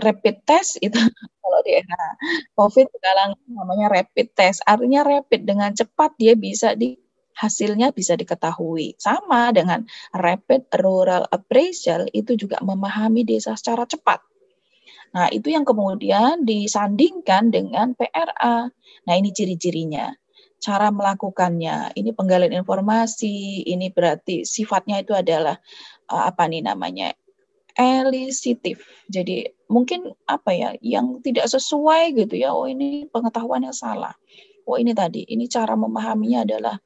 Rapid test itu kalau di era COVID sekarang namanya rapid test. Artinya rapid, dengan cepat dia hasilnya bisa diketahui. Sama dengan rapid rural appraisal, itu juga memahami desa secara cepat. Nah, itu yang kemudian disandingkan dengan PRA. Nah, ini ciri-cirinya. Cara melakukannya, ini penggalian informasi, ini berarti sifatnya itu adalah apa nih namanya? Elisitif. Jadi mungkin apa ya, yang tidak sesuai gitu ya. Oh, ini pengetahuannya salah. Oh, ini tadi, ini cara memahaminya adalah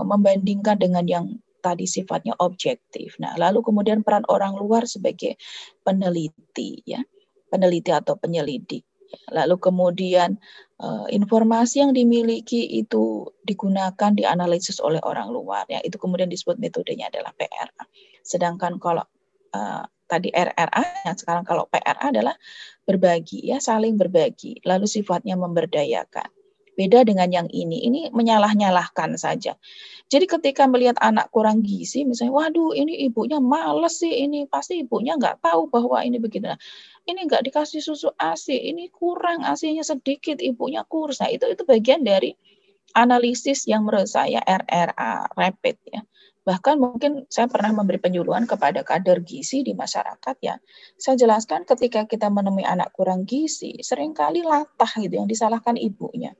membandingkan dengan yang tadi sifatnya objektif. Nah, lalu kemudian peran orang luar sebagai peneliti ya, peneliti atau penyelidik. Lalu kemudian informasi yang dimiliki itu digunakan dianalisis oleh orang luar ya, itu kemudian disebut metodenya adalah PRA. Sedangkan kalau tadi RRA, sekarang kalau PRA adalah berbagi ya, saling berbagi, lalu sifatnya memberdayakan. Beda dengan yang ini menyalah-nyalahkan saja. Jadi ketika melihat anak kurang gizi, misalnya, waduh ini ibunya males sih, ini pasti ibunya nggak tahu bahwa ini begitu. Nah, ini nggak dikasih susu ASI, ini kurang ASI-nya sedikit, ibunya kurus. Nah, itu bagian dari analisis yang menurut saya RRA, rapid ya. Bahkan mungkin saya pernah memberi penyuluhan kepada kader gizi di masyarakat ya. Saya jelaskan ketika kita menemui anak kurang gizi, seringkali latah gitu yang disalahkan ibunya.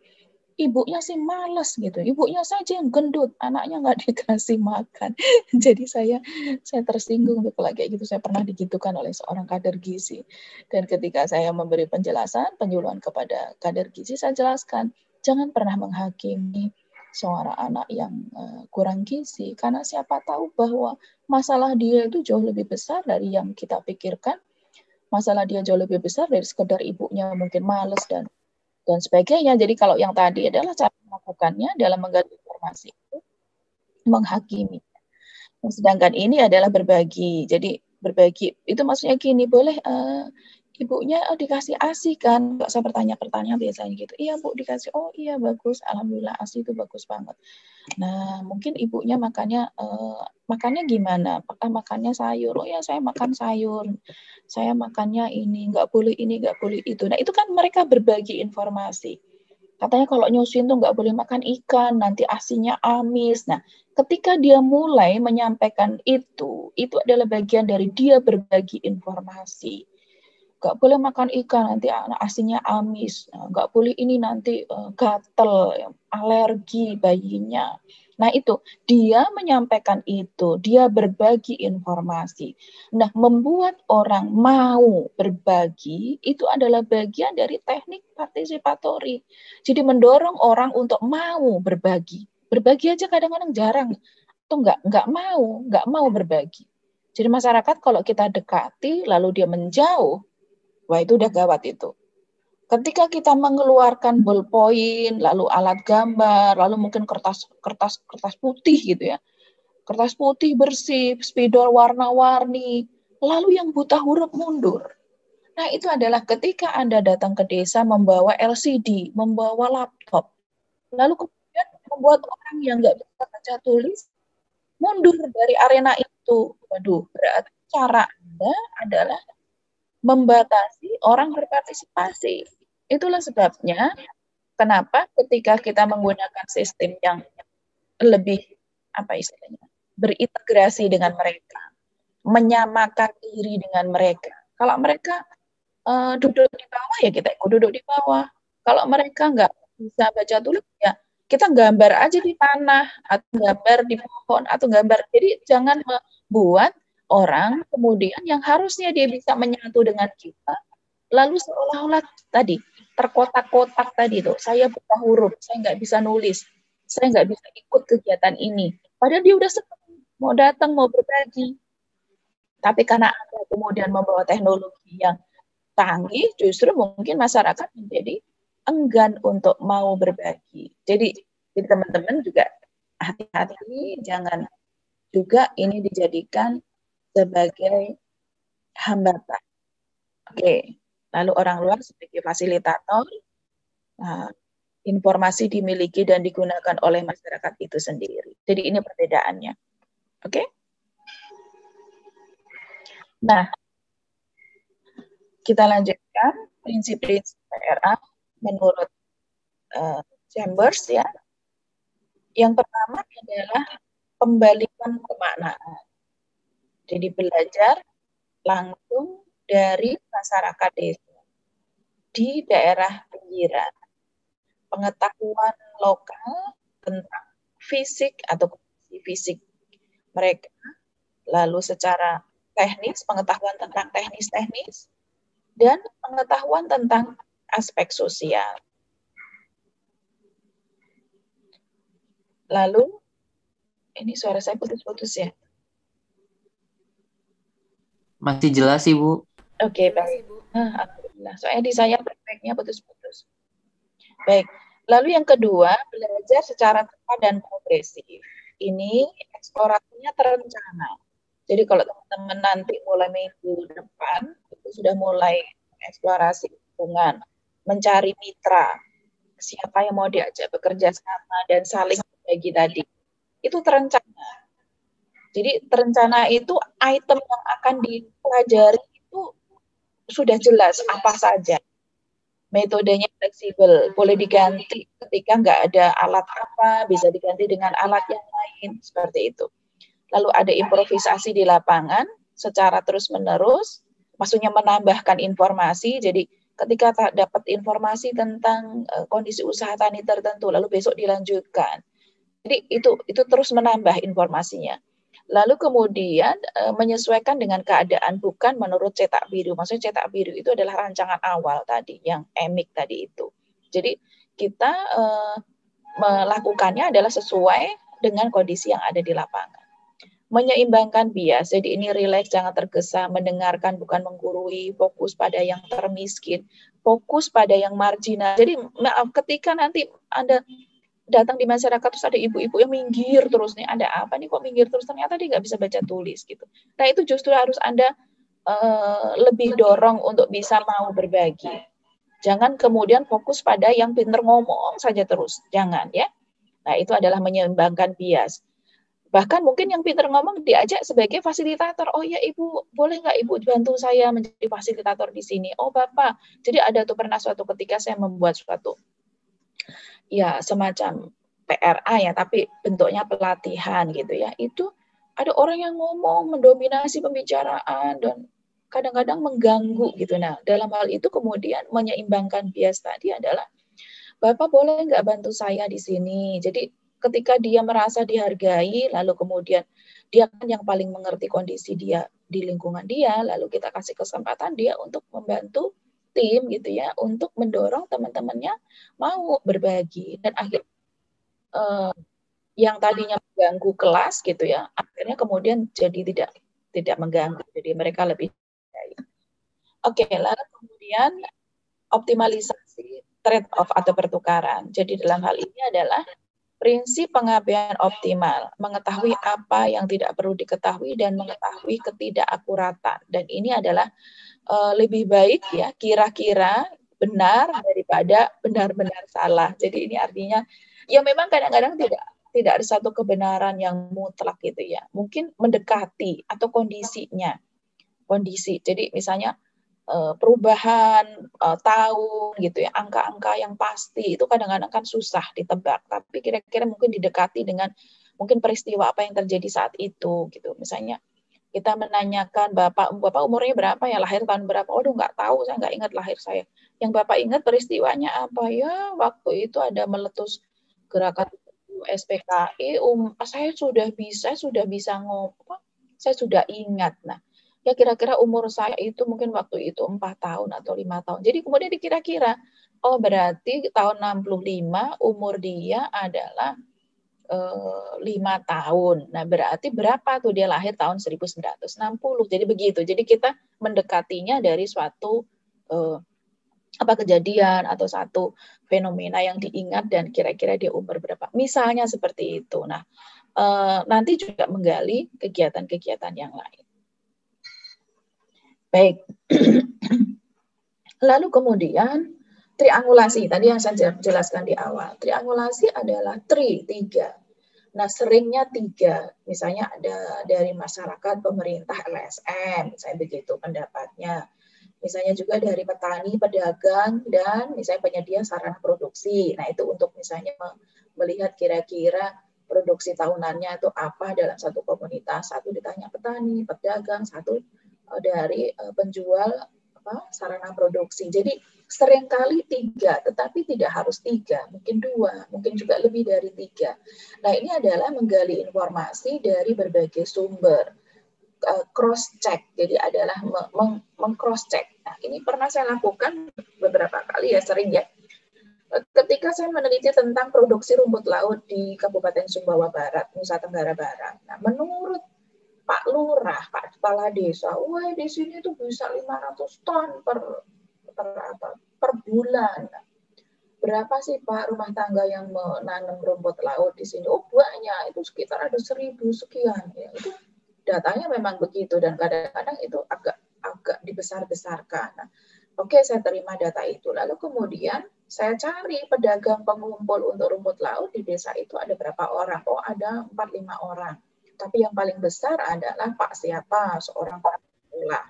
Ibunya sih males gitu, ibunya saja yang gendut, anaknya nggak dikasih makan. Jadi saya tersinggung tuh kalau kayak gitu. Saya pernah digitukan oleh seorang kader gizi. Dan ketika saya memberi penjelasan, penyuluhan kepada kader gizi, saya jelaskan, jangan pernah menghakimi seorang anak yang kurang gizi, karena siapa tahu bahwa masalah dia itu jauh lebih besar dari yang kita pikirkan. Masalah dia jauh lebih besar dari sekedar ibunya mungkin males dan sebagainya. Jadi kalau yang tadi adalah cara melakukannya dalam menggali informasi itu menghakimi. Sedangkan ini adalah berbagi. Jadi berbagi itu maksudnya gini, boleh ibunya dikasih ASI kan? Nggak usah bertanya-pertanyaan biasanya gitu. Iya Bu dikasih. Oh iya bagus. Alhamdulillah ASI itu bagus banget. Nah mungkin ibunya makannya gimana? Apakah makannya sayur? Oh ya saya makan sayur. Saya makannya ini, nggak boleh ini, nggak boleh itu. Nah itu kan mereka berbagi informasi. Katanya kalau nyusuin tuh nggak boleh makan ikan, nanti asinya amis. Nah, ketika dia mulai menyampaikan itu adalah bagian dari dia berbagi informasi. Nggak boleh makan ikan, nanti asinya amis. Nggak boleh ini, nanti gatel, alergi bayinya. Nah itu, dia menyampaikan itu, dia berbagi informasi. Nah, membuat orang mau berbagi, itu adalah bagian dari teknik partisipatori. Jadi mendorong orang untuk mau berbagi. Berbagi aja kadang-kadang jarang, atau nggak mau berbagi. Jadi masyarakat kalau kita dekati, lalu dia menjauh, wah itu udah gawat itu. Ketika kita mengeluarkan ballpoint, lalu alat gambar, lalu mungkin kertas putih gitu ya, kertas putih bersih, spidol warna-warni, lalu yang buta huruf mundur. Nah itu adalah ketika Anda datang ke desa membawa LCD, membawa laptop, lalu kemudian membuat orang yang nggak bisa baca tulis mundur dari arena itu. Waduh, berarti cara Anda adalah membatasi orang berpartisipasi. Itulah sebabnya kenapa ketika kita menggunakan sistem yang lebih apa istilahnya berintegrasi dengan mereka, menyamakan diri dengan mereka. Kalau mereka duduk di bawah ya kita ikut duduk di bawah. Kalau mereka nggak bisa baca tulis ya kita gambar aja di tanah atau gambar di pohon atau gambar. Jadi jangan membuat orang kemudian yang harusnya dia bisa menyatu dengan kita lalu seolah-olah tadi terkotak-kotak tadi tuh, saya buta huruf, saya nggak bisa nulis, saya nggak bisa ikut kegiatan ini. Padahal dia udah senang, mau datang, mau berbagi. Tapi karena Anda kemudian membawa teknologi yang canggih, justru mungkin masyarakat menjadi enggan untuk mau berbagi. Jadi teman-teman juga hati-hati, jangan juga ini dijadikan sebagai hambatan. Oke. Lalu orang luar sebagai fasilitator, informasi dimiliki dan digunakan oleh masyarakat itu sendiri. Jadi ini perbedaannya. Oke? Nah, kita lanjutkan prinsip-prinsip PRA menurut Chambers ya. Yang pertama adalah pembalikan kemaknaan. Jadi belajar langsung dari masyarakat desa di daerah pinggiran, pengetahuan lokal tentang fisik atau kondisi fisik mereka, lalu secara teknis, pengetahuan tentang teknis-teknis, dan pengetahuan tentang aspek sosial. Lalu, ini suara saya putus-putus ya? Masih jelas, Ibu. Oke, baik. Alhamdulillah. Soalnya di saya prakteknya putus-putus. Baik. Lalu yang kedua, belajar secara tepat dan progresif. Ini eksplorasinya terencana. Jadi kalau teman-teman nanti mulai minggu depan, itu sudah mulai eksplorasi hubungan, mencari mitra, siapa yang mau diajak bekerja sama dan saling berbagi tadi. Itu terencana. Jadi terencana itu item yang akan dipelajari itu sudah jelas apa saja. Metodenya fleksibel, boleh diganti ketika nggak ada alat apa, bisa diganti dengan alat yang lain, seperti itu. Lalu ada improvisasi di lapangan secara terus-menerus, maksudnya menambahkan informasi, jadi ketika dapat informasi tentang kondisi usaha tani tertentu, lalu besok dilanjutkan. Jadi itu terus menambah informasinya. Lalu kemudian menyesuaikan dengan keadaan, bukan menurut cetak biru. Maksudnya cetak biru itu adalah rancangan awal tadi, yang emik tadi itu. Jadi kita melakukannya adalah sesuai dengan kondisi yang ada di lapangan. Menyeimbangkan bias, jadi ini rileks, jangan tergesa, mendengarkan bukan menggurui, fokus pada yang termiskin, fokus pada yang marginal. Jadi maaf, ketika nanti Anda datang di masyarakat terus ada ibu-ibu yang minggir terus, nih ada apa nih kok minggir terus, ternyata dia nggak bisa baca tulis gitu. Nah itu justru harus Anda lebih dorong untuk bisa mau berbagi. Jangan kemudian fokus pada yang pinter ngomong saja terus, jangan ya. Nah itu adalah menyeimbangkan bias. Bahkan mungkin yang pinter ngomong diajak sebagai fasilitator. Oh ya ibu, boleh nggak ibu bantu saya menjadi fasilitator di sini? Oh bapak, jadi ada tuh pernah suatu ketika saya membuat suatu ya semacam PRA ya, tapi bentuknya pelatihan gitu ya. Itu ada orang yang ngomong, mendominasi pembicaraan dan kadang-kadang mengganggu gitu. Nah, dalam hal itu kemudian menyeimbangkan bias tadi adalah, Bapak boleh nggak bantu saya di sini? Jadi ketika dia merasa dihargai, lalu kemudian dia kan yang paling mengerti kondisi dia di lingkungan dia, lalu kita kasih kesempatan dia untuk membantu tim gitu ya, untuk mendorong teman-temannya mau berbagi, dan akhirnya yang tadinya mengganggu kelas gitu ya, akhirnya kemudian jadi tidak mengganggu, jadi mereka lebih baik. Oke, lalu kemudian optimalisasi trade-off atau pertukaran. Jadi dalam hal ini adalah prinsip pengabaian optimal, mengetahui apa yang tidak perlu diketahui dan mengetahui ketidakakuratan. Dan ini adalah lebih baik ya kira-kira benar daripada benar-benar salah. Jadi ini artinya ya memang kadang-kadang tidak ada satu kebenaran yang mutlak gitu ya. Mungkin mendekati atau kondisinya. Kondisi. Jadi misalnya perubahan tahun gitu ya, angka-angka yang pasti itu kadang-kadang kan susah ditebak, tapi kira-kira mungkin didekati dengan mungkin peristiwa apa yang terjadi saat itu gitu. Misalnya kita menanyakan Bapak umurnya berapa ya, lahir tahun berapa? Aduh nggak tahu, saya nggak ingat lahir saya. Yang Bapak ingat peristiwanya apa ya? Waktu itu ada meletus gerakan SPKI, saya sudah bisa ngomong, saya sudah ingat. Nah, ya kira-kira umur saya itu mungkin waktu itu 4 tahun atau 5 tahun. Jadi kemudian dikira-kira, oh berarti tahun 65 umur dia adalah 5 tahun. Nah, berarti berapa tuh dia lahir tahun 1960. Jadi begitu. Jadi kita mendekatinya dari suatu kejadian atau satu fenomena yang diingat dan kira-kira dia umur berapa. Misalnya seperti itu. Nah, nanti juga menggali kegiatan-kegiatan yang lain. Baik. Lalu kemudian triangulasi, tadi yang saya jelaskan di awal. Triangulasi adalah tiga. Nah, seringnya 3. Misalnya ada dari masyarakat, pemerintah, LSM, misalnya begitu pendapatnya. Misalnya juga dari petani, pedagang, dan misalnya penyedia sarana produksi. Nah, itu untuk misalnya melihat kira-kira produksi tahunannya itu apa dalam satu komunitas. Satu ditanya petani, pedagang, satu dari penjual sarana produksi. Jadi seringkali 3, tetapi tidak harus 3, mungkin 2, mungkin juga lebih dari 3. Nah, ini adalah menggali informasi dari berbagai sumber, cross check. Jadi adalah meng-cross check. Nah, ini pernah saya lakukan beberapa kali ya, sering ya. Ketika saya meneliti tentang produksi rumput laut di Kabupaten Sumbawa Barat, Nusa Tenggara Barat. Nah, menurut Pak Lurah, Pak Kepala Desa, wah di sini tuh bisa 500 ton per bulan. Berapa sih Pak rumah tangga yang menanam rumput laut di sini? Oh banyak, itu sekitar ada 1.000 sekian. Ya, itu datanya memang begitu dan kadang-kadang itu agak dibesar-besarkan. Nah, oke, saya terima data itu. Lalu kemudian saya cari pedagang pengumpul untuk rumput laut di desa itu ada berapa orang? Oh ada 4-5 orang. Tapi yang paling besar adalah Pak siapa, seorang Pak Lurah.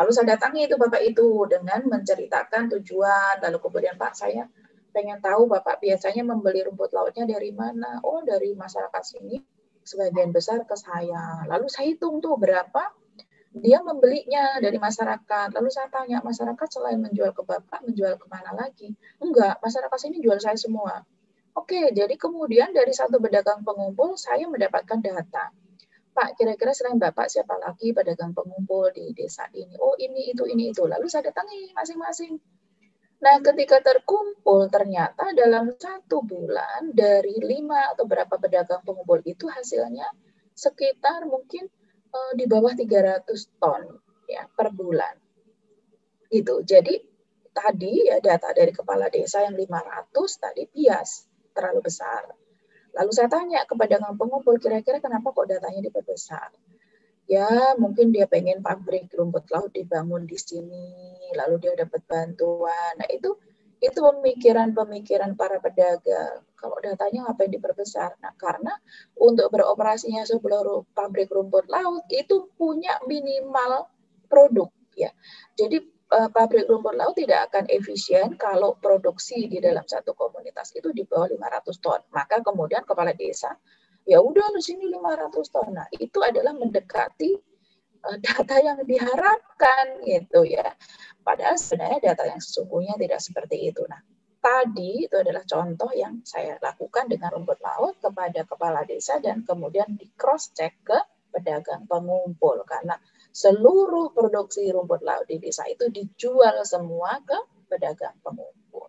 Lalu saya datangi itu Bapak itu dengan menceritakan tujuan. Lalu kemudian Pak saya pengen tahu Bapak biasanya membeli rumput lautnya dari mana? Oh dari masyarakat sini sebagian besar ke saya. Lalu saya hitung tuh berapa dia membelinya dari masyarakat. Lalu saya tanya, masyarakat selain menjual ke Bapak, menjual kemana lagi? Enggak, masyarakat sini jual saya semua. Oke, jadi kemudian dari satu pedagang pengumpul, saya mendapatkan data. Pak, kira-kira selain Bapak, siapa lagi pedagang pengumpul di desa ini? Oh, ini, itu. Lalu saya datangi masing-masing. Nah, ketika terkumpul, ternyata dalam 1 bulan, dari 5 atau berapa pedagang pengumpul itu hasilnya sekitar mungkin di bawah 300 ton ya per bulan. Gitu. Jadi tadi ya data dari kepala desa yang 500 tadi bias, terlalu besar. Lalu saya tanya ke pedagang pengumpul, kira-kira kenapa kok datanya diperbesar? Ya, mungkin dia pengen pabrik rumput laut dibangun di sini, lalu dia dapat bantuan. Nah, itu pemikiran-pemikiran para pedagang. Kalau datanya ngapain diperbesar? Nah, karena untuk beroperasinya sebuah pabrik rumput laut itu punya minimal produk ya. Jadi pabrik rumput laut tidak akan efisien kalau produksi di dalam satu komunitas itu di bawah 500 ton. Maka kemudian kepala desa ya udah di sini 500 ton. Nah, itu adalah mendekati data yang diharapkan gitu ya. Padahal sebenarnya data yang sesungguhnya tidak seperti itu. Nah, tadi itu adalah contoh yang saya lakukan dengan rumput laut kepada kepala desa dan kemudian di cross check ke pedagang pengumpul karena seluruh produksi rumput laut di desa itu dijual semua ke pedagang pengumpul.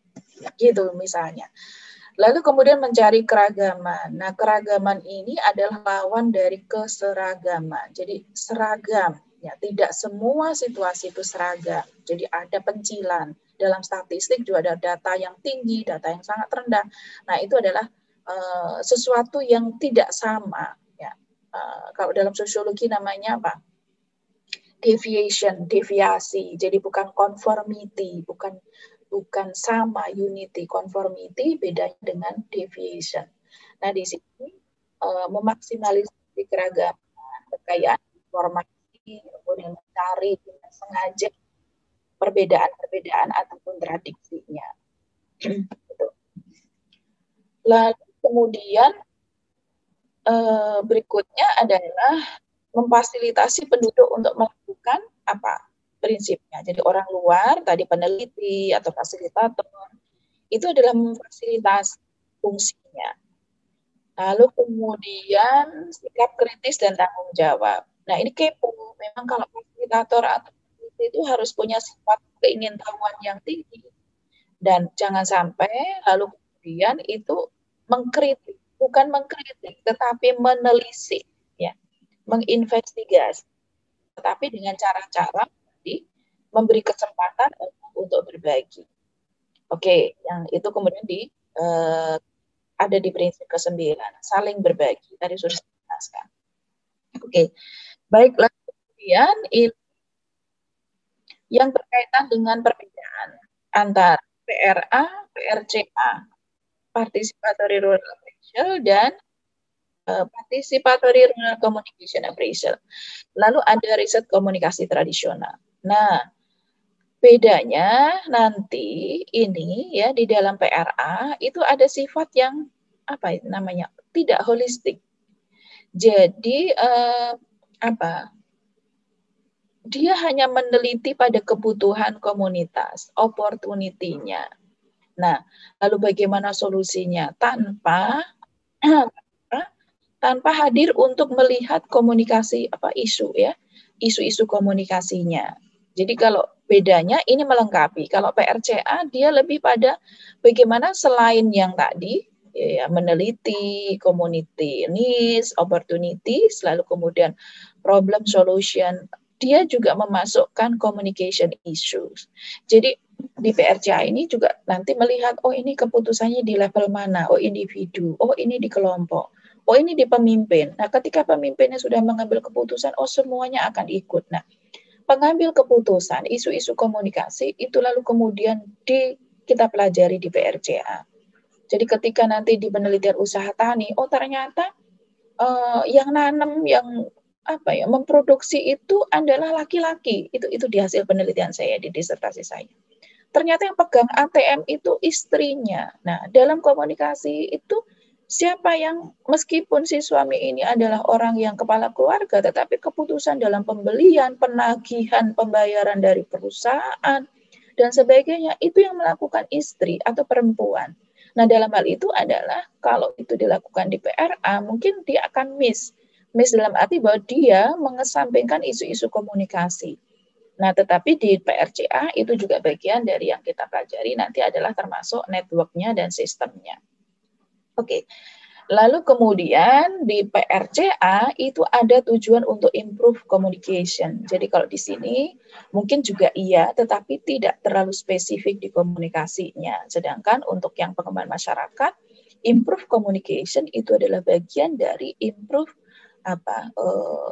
Gitu misalnya. Lalu kemudian mencari keragaman. Nah, keragaman ini adalah lawan dari keseragaman. Jadi seragam, ya tidak semua situasi itu seragam. Jadi ada pencilan. Dalam statistik juga ada data yang tinggi, data yang sangat rendah. Nah, itu adalah sesuatu yang tidak sama. Ya. Kalau dalam sosiologi namanya apa? Deviasi. Jadi bukan conformity, bukan sama, unity. Conformity bedanya dengan deviation. Nah, di sini memaksimalisasi keragaman, kekayaan informasi, kemudian mencari dengan sengaja perbedaan-perbedaan ataupun tradiksinya. Lalu kemudian berikutnya adalah memfasilitasi penduduk untuk melakukan apa prinsipnya. Jadi orang luar, tadi peneliti atau fasilitator, itu adalah memfasilitasi fungsinya. Lalu kemudian sikap kritis dan tanggung jawab. Nah ini kepo, memang kalau fasilitator atau peneliti itu harus punya sifat keingintahuan yang tinggi. Dan jangan sampai lalu kemudian itu mengkritik, bukan mengkritik, tetapi menelisik. Menginvestigasi, tetapi dengan cara-cara memberi kesempatan untuk berbagi. Oke, yang itu kemudian ada di prinsip ke-9, saling berbagi. Tadi sudah saya jelaskan. Oke, baiklah kemudian ini yang berkaitan dengan perbedaan antara PRA, PRCA, Participatory Rural Appraisal dan Participatory Rural Communication Appraisal. Lalu ada riset komunikasi tradisional. Nah, bedanya nanti ini ya di dalam PRA itu ada sifat yang apa itu namanya? Tidak holistik. Jadi dia hanya meneliti pada kebutuhan komunitas, opportunity-nya. Nah, lalu bagaimana solusinya? Tanpa hadir untuk melihat komunikasi isu ya, isu-isu komunikasinya. Jadi kalau bedanya ini melengkapi. Kalau PRCA dia lebih pada bagaimana selain yang tadi ya, meneliti community needs, opportunities, lalu kemudian problem solution, dia juga memasukkan communication issues. Jadi di PRCA ini juga nanti melihat, oh ini keputusannya di level mana, oh individu, oh ini di kelompok, oh ini di pemimpin. Nah ketika pemimpinnya sudah mengambil keputusan, oh semuanya akan ikut. Nah pengambil keputusan, isu-isu komunikasi itu lalu kemudian kita pelajari di PRCA. Jadi ketika nanti di penelitian usaha tani, oh ternyata yang nanam, yang memproduksi itu adalah laki-laki. Itu di hasil penelitian saya di disertasi saya. Ternyata yang pegang ATM itu istrinya. Nah, dalam komunikasi itu siapa yang meskipun si suami ini adalah orang yang kepala keluarga, tetapi keputusan dalam pembelian, penagihan, pembayaran dari perusahaan dan sebagainya itu yang melakukan istri atau perempuan. Nah, dalam hal itu adalah kalau itu dilakukan di PRA, mungkin dia akan miss dalam arti bahwa dia mengesampingkan isu-isu komunikasi. Nah, tetapi di PRCA itu juga bagian dari yang kita pelajari nanti adalah termasuk network-nya dan sistemnya. Oke. Lalu kemudian di PRCA itu ada tujuan untuk improve communication. Jadi kalau di sini mungkin juga iya, tetapi tidak terlalu spesifik di komunikasinya. Sedangkan untuk yang pengembangan masyarakat, improve communication itu adalah bagian dari improve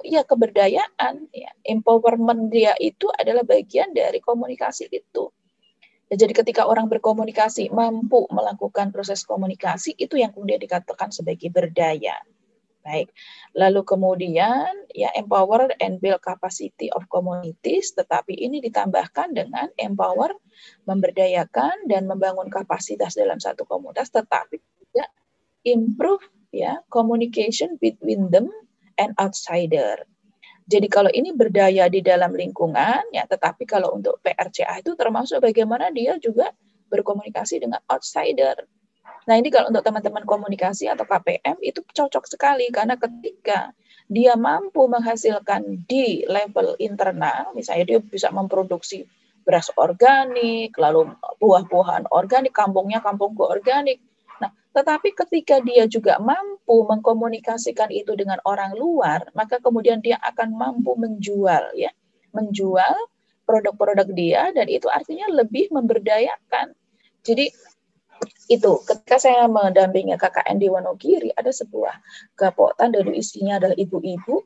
keberdayaan, ya. Empowerment dia itu adalah bagian dari komunikasi itu. Jadi ketika orang berkomunikasi mampu melakukan proses komunikasi itu yang kemudian dikatakan sebagai berdaya. Baik. Lalu kemudian ya empower and build capacity of communities, tetapi ini ditambahkan dengan empower, memberdayakan dan membangun kapasitas dalam satu komunitas, tetapi juga improve ya communication between them and outsider. Jadi kalau ini berdaya di dalam lingkungan, ya, tetapi kalau untuk PRCA itu termasuk bagaimana dia juga berkomunikasi dengan outsider. Nah ini kalau untuk teman-teman komunikasi atau KPM itu cocok sekali karena ketika dia mampu menghasilkan di level internal, misalnya dia bisa memproduksi beras organik, lalu buah-buahan organik, kampungnya kampungku organik. Nah, tetapi ketika dia juga mampu mengkomunikasikan itu dengan orang luar, maka kemudian dia akan mampu menjual produk-produk dia, dan itu artinya lebih memberdayakan. Jadi itu ketika saya mendampingi KKN di Wonogiri, ada sebuah gapotan dari isinya adalah ibu-ibu.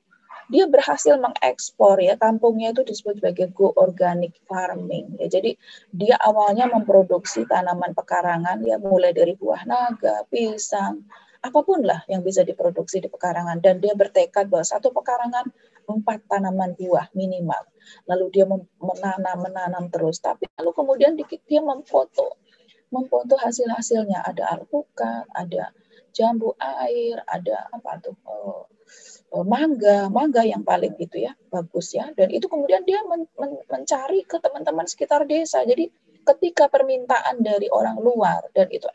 Dia berhasil mengekspor ya, kampungnya itu disebut sebagai go organic farming ya. Jadi dia awalnya memproduksi tanaman pekarangan ya, mulai dari buah naga, pisang, apapun lah yang bisa diproduksi di pekarangan, dan dia bertekad bahwa satu pekarangan 4 tanaman buah minimal. Lalu dia menanam terus, tapi lalu kemudian dia memfoto hasil-hasilnya, ada alpukat, ada jambu air, ada mangga yang paling gitu ya, bagus ya. Dan itu kemudian dia mencari ke teman-teman sekitar desa. Jadi ketika permintaan dari orang luar dan itu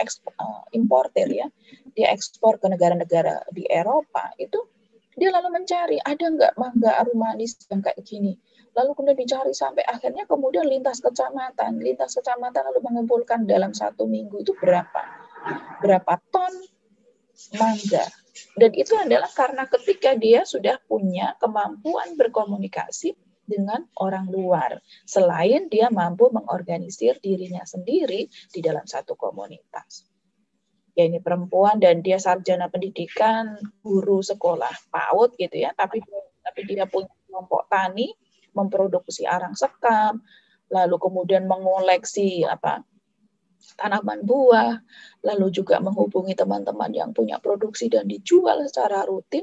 importer ya, dia ekspor ke negara-negara di Eropa, itu dia lalu mencari ada nggak mangga arum manis yang kayak gini. Lalu kemudian dicari sampai akhirnya kemudian lintas kecamatan lalu mengumpulkan dalam 1 minggu itu berapa ton mangga. Dan itu adalah karena ketika dia sudah punya kemampuan berkomunikasi dengan orang luar, selain dia mampu mengorganisir dirinya sendiri di dalam satu komunitas. Ya ini perempuan dan dia sarjana pendidikan, guru sekolah PAUD gitu ya, tapi dia punya kelompok tani, memproduksi arang sekam, lalu kemudian mengoleksi tanaman buah, lalu juga menghubungi teman-teman yang punya produksi dan dijual secara rutin.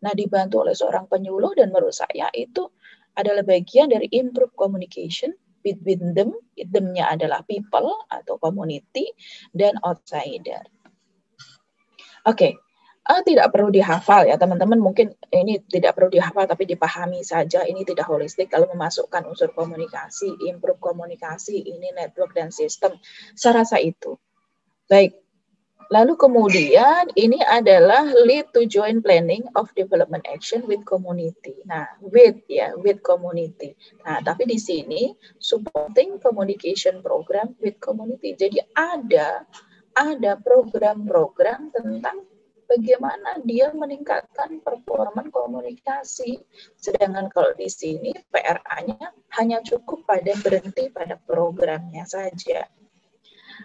Nah, dibantu oleh seorang penyuluh, dan menurut saya itu adalah bagian dari improve communication between them. Them-nya adalah people atau community dan outsider. Oke. Tidak perlu dihafal ya teman-teman, mungkin ini tidak perlu dihafal tapi dipahami saja, ini tidak holistik kalau memasukkan unsur komunikasi, improve komunikasi, ini network dan sistem, saya rasa itu. Baik, lalu kemudian ini adalah lead to joint planning of development action with community. Nah, with community. Nah, tapi di sini supporting communication program with community. Jadi ada program-program tentang bagaimana dia meningkatkan performa komunikasi. Sedangkan kalau di sini PRA-nya hanya cukup berhenti pada programnya saja.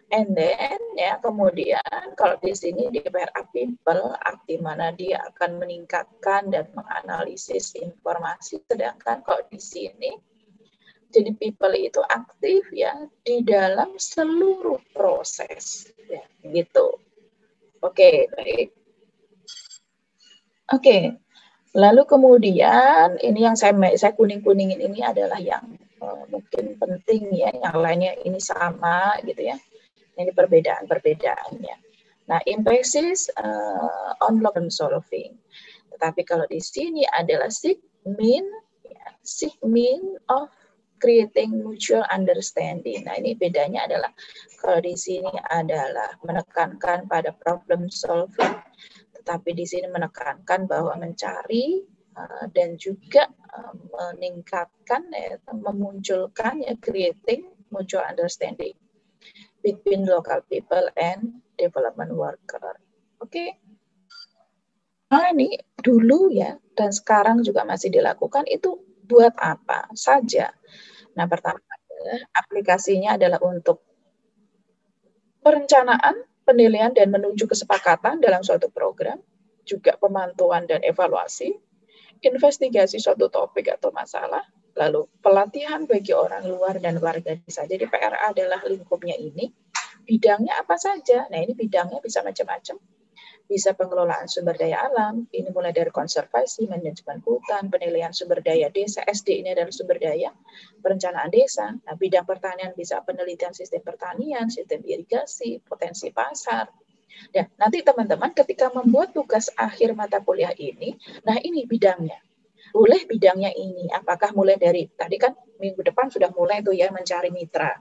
And then ya kemudian kalau di sini di PRA people, di mana dia akan meningkatkan dan menganalisis informasi. Sedangkan kalau di sini jadi people itu aktif ya di dalam seluruh proses ya gitu. Oke, baik. Oke, lalu kemudian ini yang saya kuning-kuningin ini adalah yang mungkin penting ya, yang lainnya ini sama gitu ya. Ini perbedaan-perbedaannya. Nah, emphasis on problem solving. Tetapi kalau di sini adalah seek mean of creating mutual understanding. Nah, ini bedanya adalah kalau di sini adalah menekankan pada problem solving, tetapi di sini menekankan bahwa mencari dan juga meningkatkan, memunculkan creating mutual understanding between local people and development worker. Oke. Nah, ini dulu ya dan sekarang juga masih dilakukan, itu buat apa saja? Nah, pertama adalah aplikasinya adalah untuk perencanaan, penilaian dan menuju kesepakatan dalam suatu program, juga pemantauan dan evaluasi, investigasi suatu topik atau masalah, lalu pelatihan bagi orang luar dan warga desa. Jadi PRA adalah lingkupnya ini, bidangnya apa saja? Nah, ini bidangnya bisa macam-macam. Bisa pengelolaan sumber daya alam, ini mulai dari konservasi, manajemen hutan, penilaian sumber daya desa, SD ini adalah sumber daya, perencanaan desa. Nah, bidang pertanian bisa penelitian sistem pertanian, sistem irigasi, potensi pasar. Ya, nanti teman-teman ketika membuat tugas akhir mata kuliah ini, nah ini bidangnya. Boleh bidangnya ini, apakah mulai dari, tadi kan minggu depan sudah mulai tuh ya mencari mitra.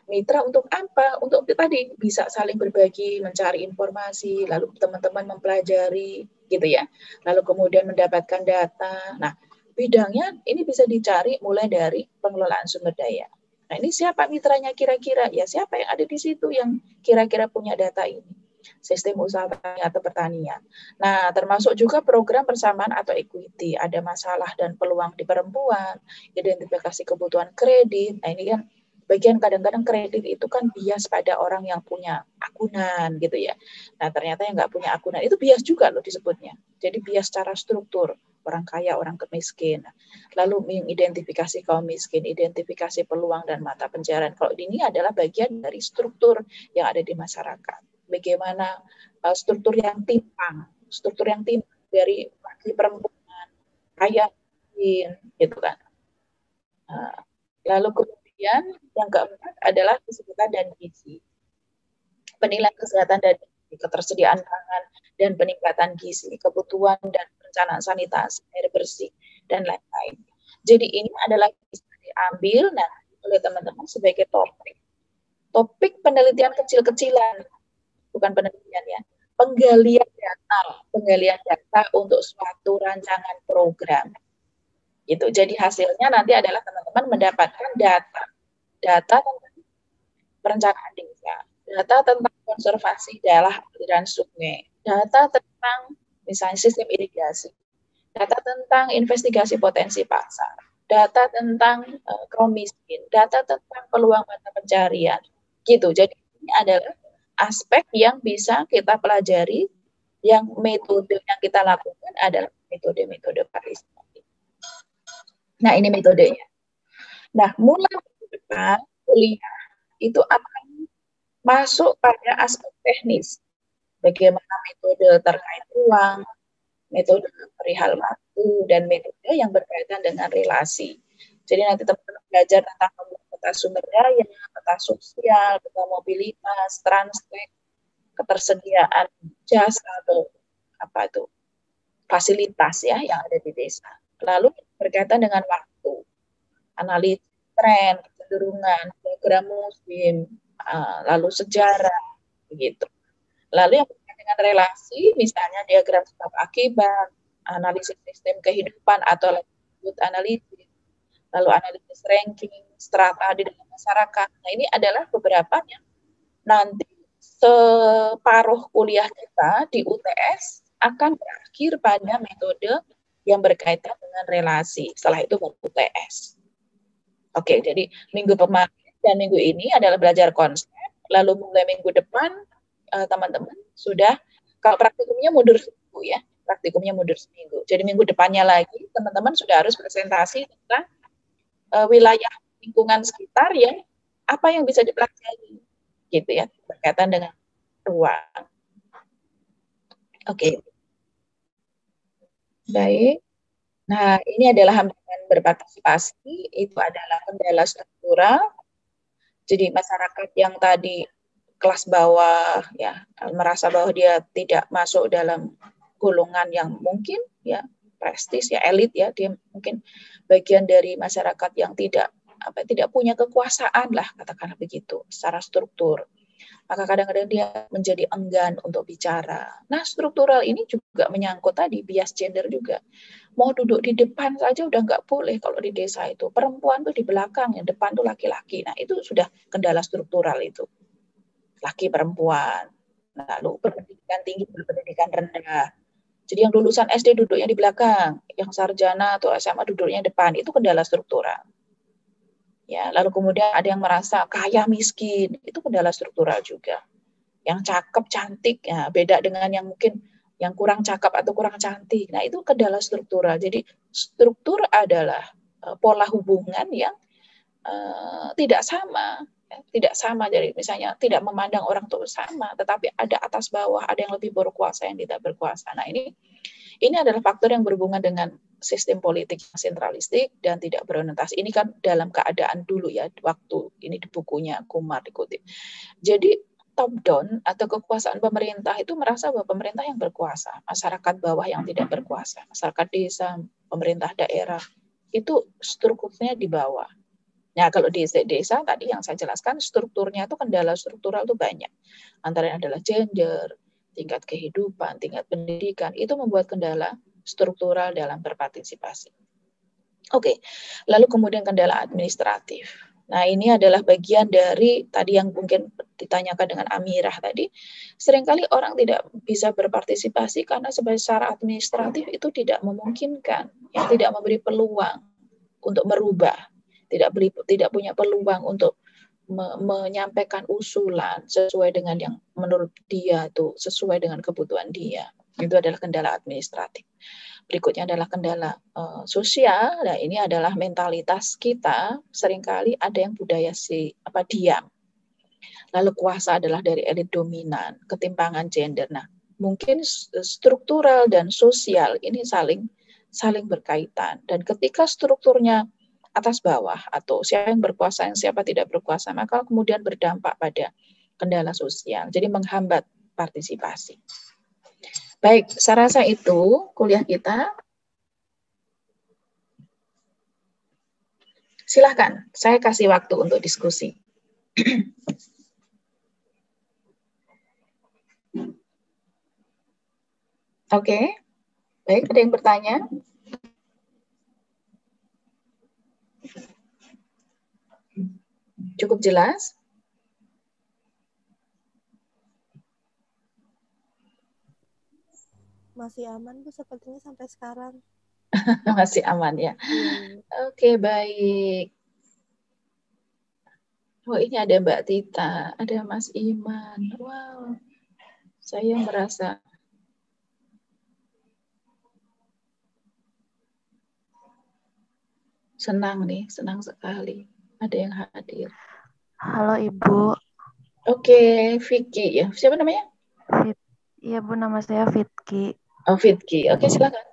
Mitra untuk apa? Untuk tadi bisa saling berbagi, mencari informasi, lalu teman-teman mempelajari gitu ya. Lalu kemudian mendapatkan data. Nah, bidangnya ini bisa dicari mulai dari pengelolaan sumber daya. Nah, ini siapa mitranya kira-kira? Ya, siapa yang ada di situ yang kira-kira punya data ini? Sistem usaha atau pertanian. Nah, termasuk juga program persamaan atau equity. Ada masalah dan peluang di perempuan, identifikasi kebutuhan kredit. Nah, ini kan bagian kadang-kadang kredit itu kan bias pada orang yang punya akunan gitu ya. Nah, ternyata yang nggak punya akunan itu bias juga loh disebutnya. Jadi bias secara struktur, orang kaya, orang miskin. Lalu mengidentifikasi kaum miskin, identifikasi peluang dan mata pencarian. Kalau ini adalah bagian dari struktur yang ada di masyarakat. Bagaimana struktur yang timpang dari laki perempuan, kaya, miskin, gitu kan. Lalu kemudian yang keempat adalah kesehatan dan gizi. Penilaian kesehatan dan ketersediaan pangan dan peningkatan gizi, kebutuhan dan perencanaan sanitasi, air bersih, dan lain-lain. Jadi ini adalah bisa diambil oleh teman-teman sebagai topik. Topik penelitian kecil-kecilan, bukan penelitian ya, penggalian data untuk suatu rancangan program. Gitu. Jadi hasilnya nanti adalah teman-teman mendapatkan data tentang perencanaan desa, data tentang konservasi daerah aliran sungai, data tentang misalnya sistem irigasi, data tentang investigasi potensi pasar, data tentang kaum miskin, data tentang peluang mata pencarian, gitu. Jadi ini adalah aspek yang bisa kita pelajari, yang metode yang kita lakukan adalah metode-metode partisipasi. Nah, ini metodenya. Nah, mulai depan kuliah itu akan masuk pada aspek teknis. Bagaimana metode terkait uang, metode perihal waktu, dan metode yang berkaitan dengan relasi. Jadi nanti teman-teman belajar tentang peta sumber daya, peta sosial, peta mobilitas, transport, ketersediaan jasa atau fasilitas ya yang ada di desa. Lalu berkaitan dengan waktu, analisis tren, kecenderungan, diagram musim, lalu sejarah, begitu. Lalu yang berkaitan dengan relasi, misalnya diagram sebab akibat, analisis sistem kehidupan atau lanjut analisis, lalu analisis ranking, strata di dalam masyarakat. Nah, ini adalah beberapa yang nanti separuh kuliah kita di UTS akan berakhir pada metode yang berkaitan dengan relasi. Setelah itu baru UTS. Oke, jadi minggu kemarin dan minggu ini adalah belajar konsep, lalu mulai minggu depan teman-teman sudah, kalau praktikumnya mundur seminggu ya, praktikumnya mundur seminggu. Jadi minggu depannya lagi teman-teman sudah harus presentasi tentang wilayah lingkungan sekitar ya, apa yang bisa dipelajari gitu ya, berkaitan dengan ruang. Oke. Baik. Nah, ini adalah hambatan berpartisipasi, itu adalah kendala struktural. Jadi masyarakat yang tadi kelas bawah ya merasa bahwa dia tidak masuk dalam golongan yang mungkin ya prestis ya elit ya, dia mungkin bagian dari masyarakat yang tidak punya kekuasaan lah, katakanlah begitu secara struktur. Maka kadang-kadang dia menjadi enggan untuk bicara. Nah, struktural ini juga menyangkut tadi bias gender juga. Mau duduk di depan saja udah nggak boleh kalau di desa itu. Perempuan tuh di belakang, yang depan tuh laki-laki. Nah, itu sudah kendala struktural itu. Laki perempuan. Lalu berpendidikan tinggi, berpendidikan rendah. Jadi yang lulusan SD duduknya di belakang, yang sarjana atau SMA duduknya depan. Itu kendala struktural. Ya, lalu kemudian ada yang merasa kaya miskin, itu kendala struktural juga. Yang cakep cantik ya beda dengan yang mungkin yang kurang cakep atau kurang cantik. Nah, itu kendala struktural. Jadi struktur adalah pola hubungan yang tidak sama, ya, tidak sama. Jadi misalnya tidak memandang orang itu sama, tetapi ada atas bawah, ada yang lebih berkuasa, yang tidak berkuasa. Nah, ini adalah faktor yang berhubungan dengan sistem politik sentralistik dan tidak berorientasi. Ini kan dalam keadaan dulu ya, waktu ini di bukunya Kumar dikutip. Jadi top down atau kekuasaan pemerintah itu merasa bahwa pemerintah yang berkuasa, masyarakat bawah yang tidak berkuasa, masyarakat desa, pemerintah daerah itu strukturnya di bawah. Nah, kalau di desa tadi yang saya jelaskan strukturnya itu kendala struktural itu banyak. Antara adalah gender, tingkat kehidupan, tingkat pendidikan, itu membuat kendala struktural dalam berpartisipasi. Oke, lalu kemudian kendala administratif. Nah, ini adalah bagian dari tadi yang mungkin ditanyakan dengan Amirah tadi. Seringkali orang tidak bisa berpartisipasi karena secara administratif itu tidak memungkinkan, ya, tidak memberi peluang untuk merubah, tidak punya peluang untuk menyampaikan usulan sesuai dengan yang menurut dia itu sesuai dengan kebutuhan dia. Itu adalah kendala administratif. Berikutnya adalah kendala sosial. Nah, ini adalah mentalitas kita. Seringkali ada yang budaya diam. Lalu kuasa adalah dari elit dominan, ketimpangan gender. Nah, mungkin struktural dan sosial ini saling berkaitan. Dan ketika strukturnya atas bawah atau siapa yang berkuasa, yang siapa tidak berkuasa, maka kemudian berdampak pada kendala sosial. Jadi menghambat partisipasi. Baik, saya rasa itu kuliah kita. Silakan, saya kasih waktu untuk diskusi. Oke, baik, ada yang bertanya? Cukup jelas? Masih aman, Bu, sepertinya sampai sekarang. Masih aman ya. Oke, baik. Oh, ini ada Mbak Tita, ada Mas Iman. Wow, saya merasa senang nih, senang sekali. Ada yang hadir. Halo Ibu. Oke, Vicky ya. Siapa namanya? Iya Bu, nama saya Fitki. Oh, Fitki. Oke, silakan.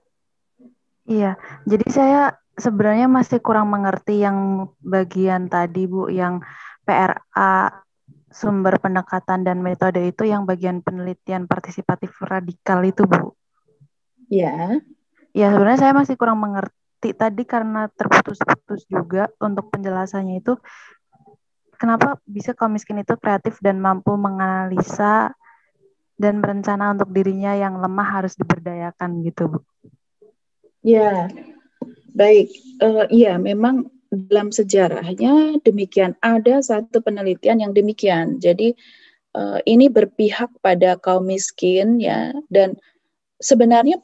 Iya, jadi saya sebenarnya masih kurang mengerti yang bagian tadi Bu, yang PRA, sumber pendekatan dan metode itu, yang bagian penelitian partisipatif radikal itu Bu. Ya. Ya, sebenarnya saya masih kurang mengerti tadi karena terputus-putus juga untuk penjelasannya itu. Kenapa bisa kaum miskin itu kreatif dan mampu menganalisa dan berencana untuk dirinya yang lemah harus diberdayakan gitu, Bu? Ya, baik. Iya, memang dalam sejarahnya demikian. Ada satu penelitian yang demikian. Jadi ini berpihak pada kaum miskin ya, dan sebenarnya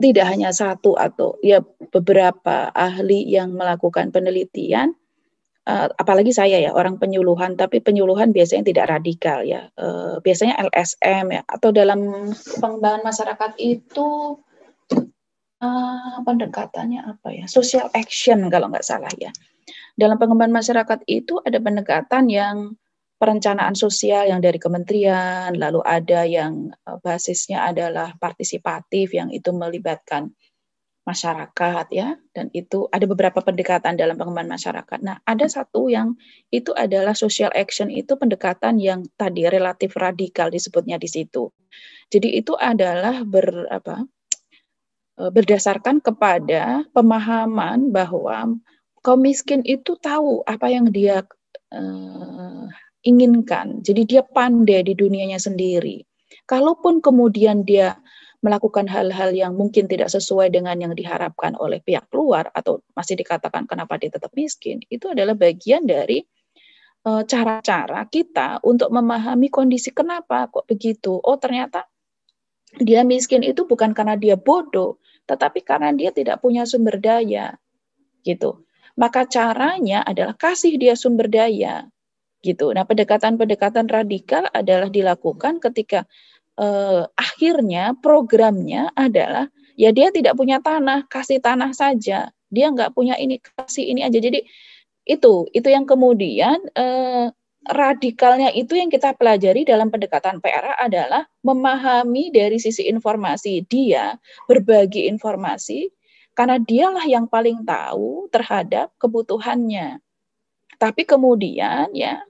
tidak hanya satu atau ya beberapa ahli yang melakukan penelitian, apalagi saya ya orang penyuluhan, tapi penyuluhan biasanya tidak radikal ya, biasanya LSM ya, atau dalam pengembangan masyarakat itu pendekatannya apa ya, social action kalau nggak salah ya. Dalam pengembangan masyarakat itu ada pendekatan yang perencanaan sosial yang dari kementerian, lalu ada yang basisnya adalah partisipatif yang itu melibatkan masyarakat ya, dan itu ada beberapa pendekatan dalam pengembangan masyarakat. Nah, ada satu yang itu adalah social action, itu pendekatan yang tadi relatif radikal disebutnya di situ. Jadi itu adalah berdasarkan kepada pemahaman bahwa kaum miskin itu tahu apa yang dia inginkan. Jadi dia pandai di dunianya sendiri. Kalaupun kemudian dia melakukan hal-hal yang mungkin tidak sesuai dengan yang diharapkan oleh pihak luar atau masih dikatakan kenapa dia tetap miskin, itu adalah bagian dari cara-cara kita untuk memahami kondisi kenapa kok begitu. Oh, ternyata dia miskin itu bukan karena dia bodoh, tetapi karena dia tidak punya sumber daya, gitu. Maka caranya adalah kasih dia sumber daya, gitu. Nah, pendekatan-pendekatan radikal adalah dilakukan ketika akhirnya programnya adalah ya dia tidak punya tanah, kasih tanah saja. Dia nggak punya ini, kasih ini aja. Jadi itu yang kemudian radikalnya itu yang kita pelajari dalam pendekatan PRA adalah memahami dari sisi informasi, dia berbagi informasi karena dialah yang paling tahu terhadap kebutuhannya. Tapi kemudian ya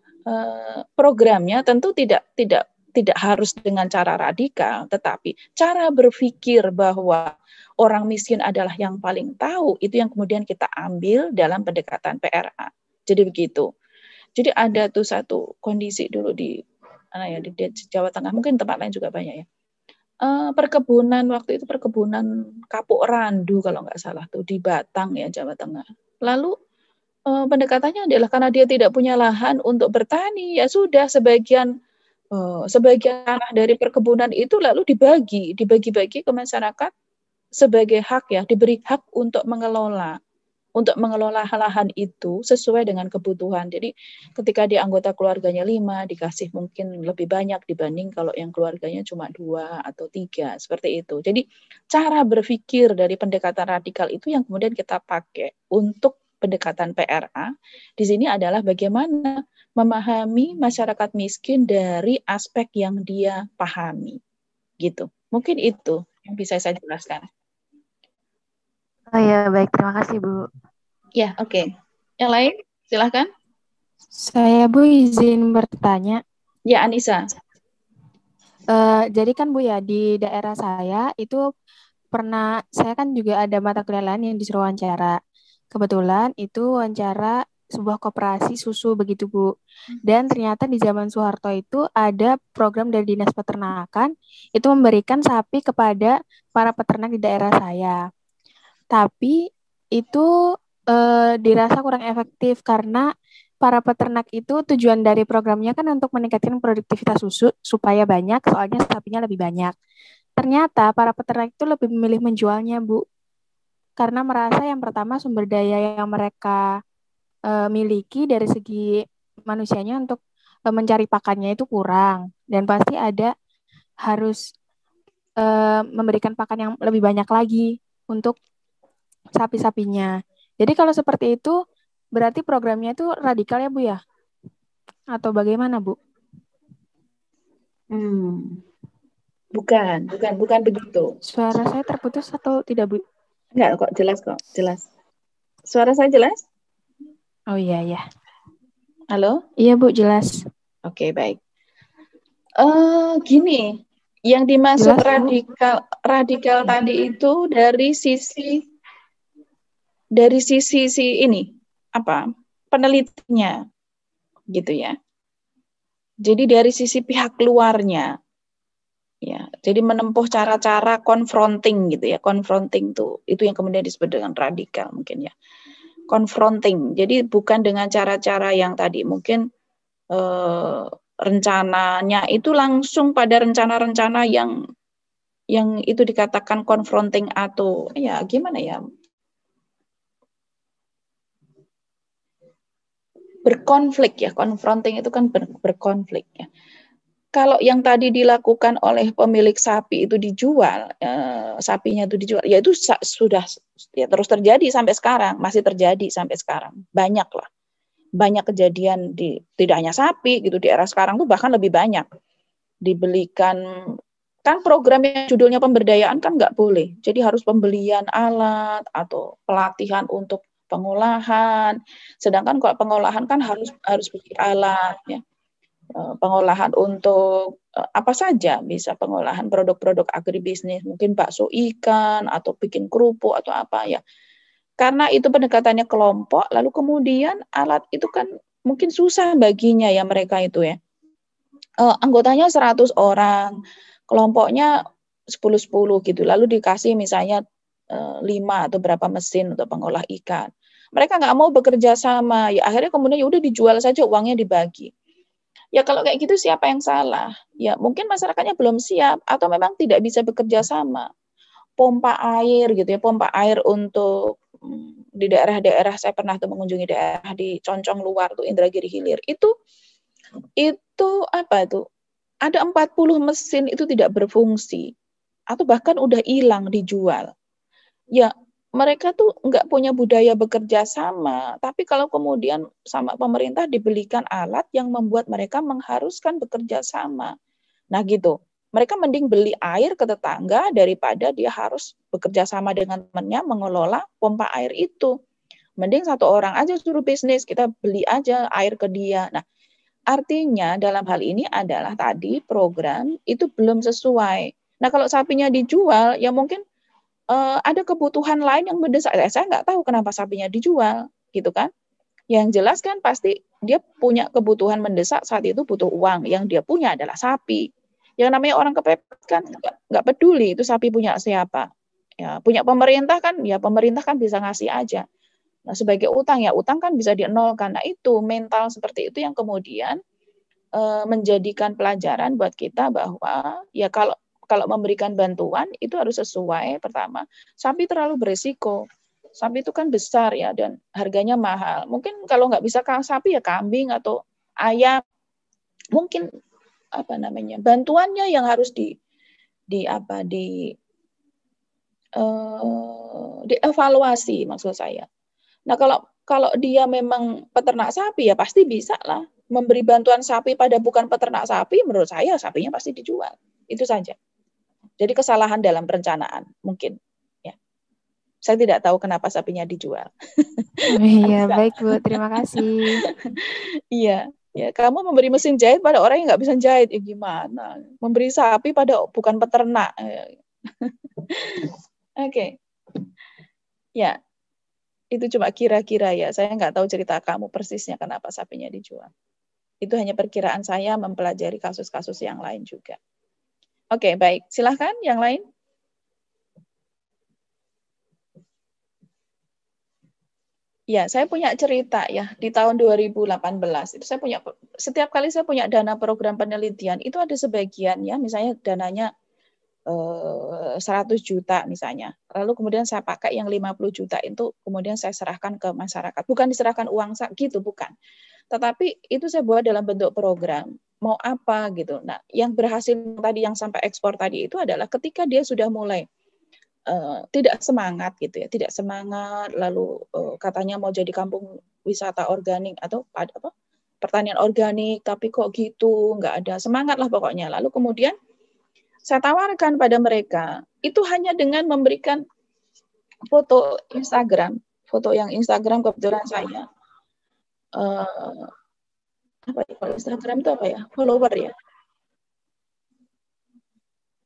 programnya tentu tidak harus dengan cara radikal, tetapi cara berpikir bahwa orang miskin adalah yang paling tahu, itu yang kemudian kita ambil dalam pendekatan PRA. Jadi begitu. Jadi ada tuh satu kondisi dulu di Jawa Tengah, mungkin tempat lain juga banyak ya. Perkebunan waktu itu perkebunan kapuk randu kalau nggak salah tuh di Batang ya, Jawa Tengah. Lalu pendekatannya adalah karena dia tidak punya lahan untuk bertani, ya sudah sebagian tanah dari perkebunan itu lalu dibagi-bagi ke masyarakat sebagai hak ya, diberi hak untuk mengelola lahan itu sesuai dengan kebutuhan. Jadi ketika dia anggota keluarganya 5, dikasih mungkin lebih banyak dibanding kalau yang keluarganya cuma 2 atau 3, seperti itu. Jadi cara berpikir dari pendekatan radikal itu yang kemudian kita pakai untuk pendekatan PRA di sini adalah bagaimana memahami masyarakat miskin dari aspek yang dia pahami. Gitu. Mungkin itu yang bisa saya jelaskan. Oh ya, baik. Terima kasih, Bu. Ya, oke. Yang lain, silahkan. Saya, Bu, izin bertanya. Ya, Anissa. Jadi kan, Bu, ya, di daerah saya itu saya kan juga ada mata kuliah lain yang disuruh wawancara. Kebetulan itu wawancara sebuah koperasi susu begitu, Bu. Dan ternyata di zaman Soeharto itu ada program dari Dinas Peternakan itu memberikan sapi kepada para peternak di daerah saya. Tapi itu dirasa kurang efektif karena para peternak itu tujuan dari programnya kan untuk meningkatkan produktivitas susu supaya banyak, soalnya sapinya lebih banyak. Ternyata para peternak itu lebih memilih menjualnya, Bu. Karena merasa yang pertama sumber daya yang mereka miliki dari segi manusianya untuk mencari pakannya itu kurang. Dan pasti harus memberikan pakan yang lebih banyak lagi untuk sapi-sapinya. Jadi kalau seperti itu, berarti programnya itu radikal ya, Bu, ya? Atau bagaimana, Bu? Bukan begitu. Suara saya terputus atau tidak, Bu? Enggak kok, jelas. Suara saya jelas? Oh iya. Halo? Iya, Bu, jelas. Oke, baik. Gini, Yang dimaksud Jelas, Bu. radikal tadi itu dari sisi ini apa penelitinya gitu ya. Jadi dari sisi pihak luarnya ya. Jadi menempuh cara-cara confronting gitu ya. Confronting itu yang kemudian disebut dengan radikal mungkin ya. Confronting. Jadi bukan dengan cara-cara yang tadi mungkin rencananya itu langsung pada rencana-rencana yang itu dikatakan confronting atau ya gimana ya, berkonflik ya. Confronting itu kan berkonflik ya. Kalau yang tadi dilakukan oleh pemilik sapi itu dijual, sapinya itu dijual, ya itu sudah ya terus terjadi sampai sekarang, masih terjadi sampai sekarang, banyak lah. Banyak kejadian tidak hanya sapi gitu, di era sekarang tuh bahkan lebih banyak dibelikan, kan program yang judulnya pemberdayaan kan nggak boleh, jadi harus pembelian alat atau pelatihan untuk pengolahan, sedangkan kalau pengolahan kan harus beli alat ya, pengolahan untuk apa saja, bisa pengolahan produk-produk agribisnis, mungkin bakso ikan atau bikin kerupuk atau apa ya. Karena itu pendekatannya kelompok, lalu kemudian alat itu kan mungkin susah baginya ya mereka itu ya. Anggotanya 100 orang, kelompoknya 10-10 gitu, lalu dikasih misalnya 5 atau berapa mesin untuk pengolah ikan. Mereka nggak mau bekerja sama, ya akhirnya kemudian ya udah dijual saja, uangnya dibagi. Ya kalau kayak gitu siapa yang salah? Ya mungkin masyarakatnya belum siap atau memang tidak bisa bekerja sama. Pompa air gitu ya, pompa air untuk di daerah-daerah, saya pernah tuh mengunjungi daerah di Concong Luar tuh Indragiri Hilir, itu apa itu, ada 40 mesin itu tidak berfungsi atau bahkan udah hilang dijual. Ya mereka tuh nggak punya budaya bekerja sama, tapi kalau kemudian sama pemerintah dibelikan alat yang membuat mereka mengharuskan bekerja sama. Nah gitu. Mereka mending beli air ke tetangga daripada dia harus bekerja sama dengan temannya mengelola pompa air itu. Mending satu orang aja suruh bisnis, kita beli aja air ke dia. Nah, artinya dalam hal ini adalah tadi program itu belum sesuai. Nah, kalau sapinya dijual, ya mungkin ada kebutuhan lain yang mendesak. Saya nggak tahu kenapa sapinya dijual, gitu kan. Yang jelas kan pasti dia punya kebutuhan mendesak saat itu, butuh uang. Yang dia punya adalah sapi. Yang namanya orang kepepet kan nggak peduli itu sapi punya siapa. Ya, punya pemerintah kan, ya pemerintah kan bisa ngasih aja. Nah, sebagai utang ya utang kan bisa dienolkan. Nah, itu mental seperti itu yang kemudian menjadikan pelajaran buat kita bahwa ya kalau memberikan bantuan itu harus sesuai. Pertama, sapi terlalu beresiko. Sapi itu kan besar ya dan harganya mahal. Mungkin kalau nggak bisa sapi ya kambing atau ayam. Mungkin apa namanya, bantuannya yang harus dievaluasi maksud saya. Nah, kalau dia memang peternak sapi ya pasti bisa lah memberi bantuan sapi pada bukan peternak sapi, menurut saya sapinya pasti dijual. Itu saja. Jadi kesalahan dalam perencanaan mungkin ya. Saya tidak tahu kenapa sapinya dijual. Iya, baik Bu, terima kasih. Iya. Ya, kamu memberi mesin jahit pada orang yang nggak bisa jahit, ya gimana? Memberi sapi pada bukan peternak. Oke. Ya, itu cuma kira-kira ya. Saya nggak tahu cerita kamu persisnya kenapa sapinya dijual. Itu hanya perkiraan saya mempelajari kasus-kasus yang lain juga. Oke, baik. Silahkan yang lain. Ya, saya punya cerita ya di tahun 2018 itu saya punya, setiap kali saya punya dana program penelitian itu ada sebagian ya, misalnya dananya 100 juta misalnya. Lalu kemudian saya pakai yang 50 juta itu kemudian saya serahkan ke masyarakat. Bukan diserahkan uang gitu, bukan. Tetapi itu saya buat dalam bentuk program. Mau apa gitu. Nah, yang berhasil tadi yang sampai ekspor tadi itu adalah ketika dia sudah mulai tidak semangat gitu ya, tidak semangat, lalu katanya mau jadi kampung wisata organik atau apa pertanian organik, tapi kok gitu, nggak ada semangat lah pokoknya. Lalu kemudian saya tawarkan pada mereka itu hanya dengan memberikan foto Instagram, foto yang Instagram kebetulan saya apa ya, kalau Instagram itu apa ya, follower ya.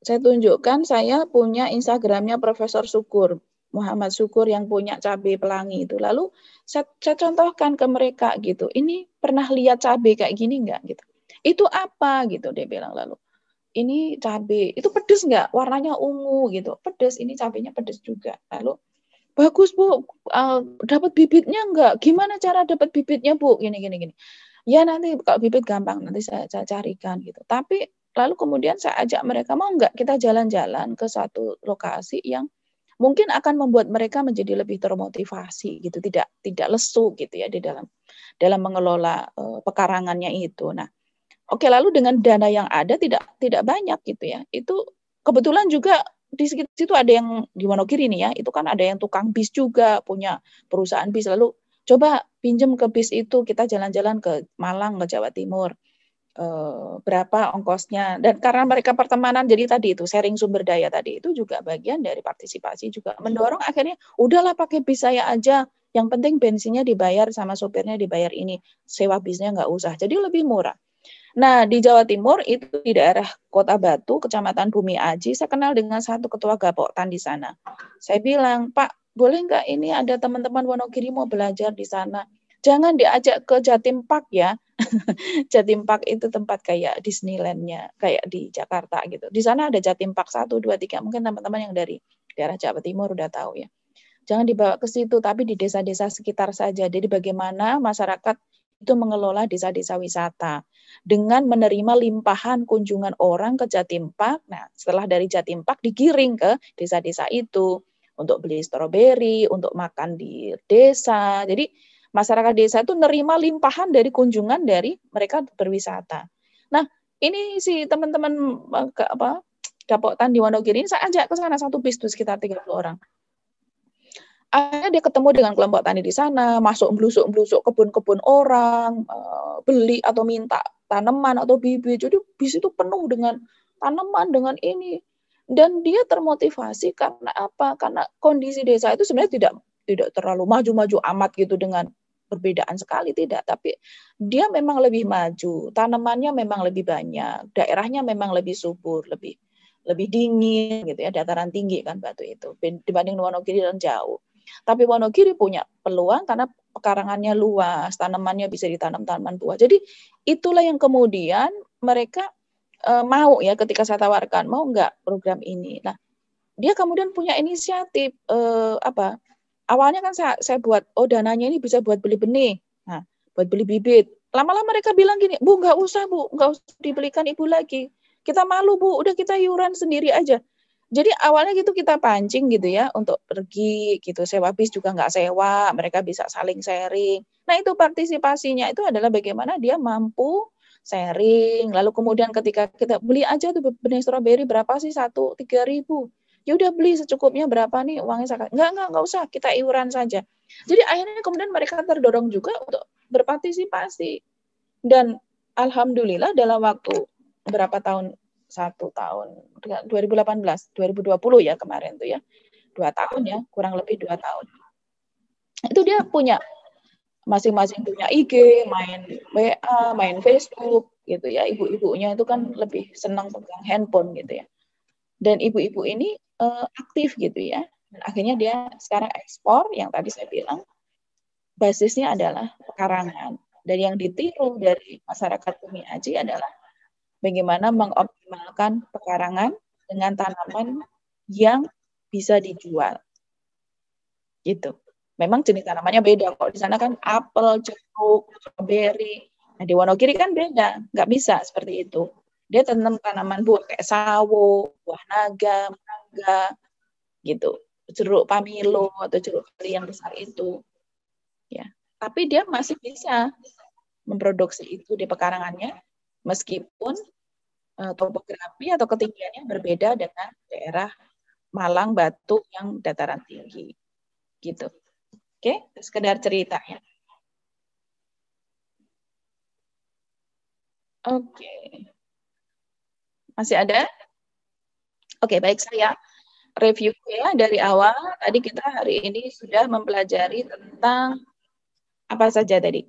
Saya tunjukkan, saya punya Instagramnya Profesor Syukur, Muhammad Syukur yang punya cabai pelangi itu. Lalu saya contohkan ke mereka gitu. Ini pernah lihat cabai kayak gini nggak gitu? Itu apa gitu dia bilang lalu. Ini cabai, itu pedes nggak? Warnanya ungu gitu. Pedes, ini cabainya pedes juga. Lalu bagus Bu, dapat bibitnya nggak? Gimana cara dapat bibitnya Bu? Gini. Ya nanti kalau bibit gampang, nanti saya carikan gitu. Tapi lalu kemudian saya ajak mereka, mau nggak kita jalan-jalan ke satu lokasi yang mungkin akan membuat mereka menjadi lebih termotivasi gitu, tidak lesu gitu ya di dalam mengelola pekarangannya itu. Nah, oke, lalu dengan dana yang ada tidak banyak gitu ya. Itu kebetulan juga di situ ada yang di Wonogiri nih ya, itu kan ada yang tukang bis juga, punya perusahaan bis. Lalu coba pinjam ke bis itu, kita jalan-jalan ke Malang, ke Jawa Timur. Berapa ongkosnya, dan karena mereka pertemanan, jadi tadi itu sharing sumber daya tadi itu juga bagian dari partisipasi, juga mendorong akhirnya udahlah pakai bis saya aja, yang penting bensinnya dibayar sama sopirnya dibayar, ini sewa bisnya nggak usah, jadi lebih murah. Nah, di Jawa Timur itu di daerah Kota Batu, Kecamatan Bumi Aji, saya kenal dengan satu ketua Gapoktan di sana. Saya bilang, Pak, boleh nggak ini ada teman-teman Wonogiri mau belajar di sana? Jangan diajak ke Jatim Park ya. Jatim Park itu tempat kayak Disneyland-nya, kayak di Jakarta gitu. Di sana ada Jatim Park 1, 2, 3. Mungkin teman-teman yang dari daerah Jawa Timur udah tahu ya. Jangan dibawa ke situ, tapi di desa-desa sekitar saja. Jadi bagaimana masyarakat itu mengelola desa-desa wisata dengan menerima limpahan kunjungan orang ke Jatim Park. Nah, setelah dari Jatim Park digiring ke desa-desa itu untuk beli stroberi, untuk makan di desa. Jadi masyarakat desa itu nerima limpahan dari kunjungan dari mereka berwisata. Nah, ini si teman-teman Gapoktan di Wonogiri ini saya ajak ke sana satu bis tuh sekitar 30 orang. Akhirnya dia ketemu dengan kelompok tani di sana, masuk blusuk-blusuk kebun-kebun orang, beli atau minta tanaman atau bibit. Jadi bis itu penuh dengan tanaman, dengan ini. Dan dia termotivasi karena apa? Karena kondisi desa itu sebenarnya tidak terlalu maju-maju amat gitu dengan perbedaan sekali, tidak. Tapi dia memang lebih maju, tanamannya memang lebih banyak, daerahnya memang lebih subur, lebih dingin gitu ya, dataran tinggi kan Batu itu dibanding Wonogiri dan jauh. Tapi Wonogiri punya peluang karena pekarangannya luas, tanamannya bisa ditanam tanaman buah. Jadi itulah yang kemudian mereka mau ya, ketika saya tawarkan, mau nggak program ini. Nah, dia kemudian punya inisiatif awalnya kan saya buat, dananya ini bisa buat beli benih, nah buat beli bibit. Lama-lama mereka bilang gini, Bu, nggak usah dibelikan Ibu lagi. Kita malu Bu, udah kita iuran sendiri aja. Jadi awalnya gitu kita pancing gitu ya untuk pergi gitu, sewa bis juga nggak sewa, mereka bisa saling sharing. Nah itu partisipasinya itu adalah bagaimana dia mampu sharing. Lalu kemudian ketika kita beli aja tuh benih stroberi berapa sih, 3.000. Ya udah beli secukupnya, berapa nih uangnya? Nggak usah, kita iuran saja. Jadi akhirnya kemudian mereka terdorong juga untuk berpartisipasi. Dan alhamdulillah dalam waktu berapa tahun, 1 tahun, 2018, 2020 ya kemarin tuh ya, 2 tahun ya, kurang lebih 2 tahun. Itu dia punya masing-masing punya IG, main WA, main Facebook gitu ya. Ibu-ibunya itu kan lebih senang pegang handphone gitu ya. Dan ibu-ibu ini aktif gitu ya. Dan akhirnya dia sekarang ekspor, yang tadi saya bilang basisnya adalah pekarangan. Dan yang ditiru dari masyarakat Bumi Aji adalah bagaimana mengoptimalkan pekarangan dengan tanaman yang bisa dijual. Gitu. Memang jenis tanamannya beda. Kalau di sana kan apel, jeruk, stroberi. Nah, di Wonogiri kan beda. Nggak bisa seperti itu. Dia tanam tanaman buah kayak sawo, buah naga, mangga, gitu. Jeruk pamilo atau jeruk kali yang besar itu. Ya. Tapi dia masih bisa memproduksi itu di pekarangannya, meskipun topografi atau ketinggiannya berbeda dengan daerah Malang, Batu yang dataran tinggi. Gitu. Oke, sekedar cerita ya. Oke. Masih ada? Oke, baik, saya review ya dari awal. Tadi kita hari ini sudah mempelajari tentang apa saja tadi?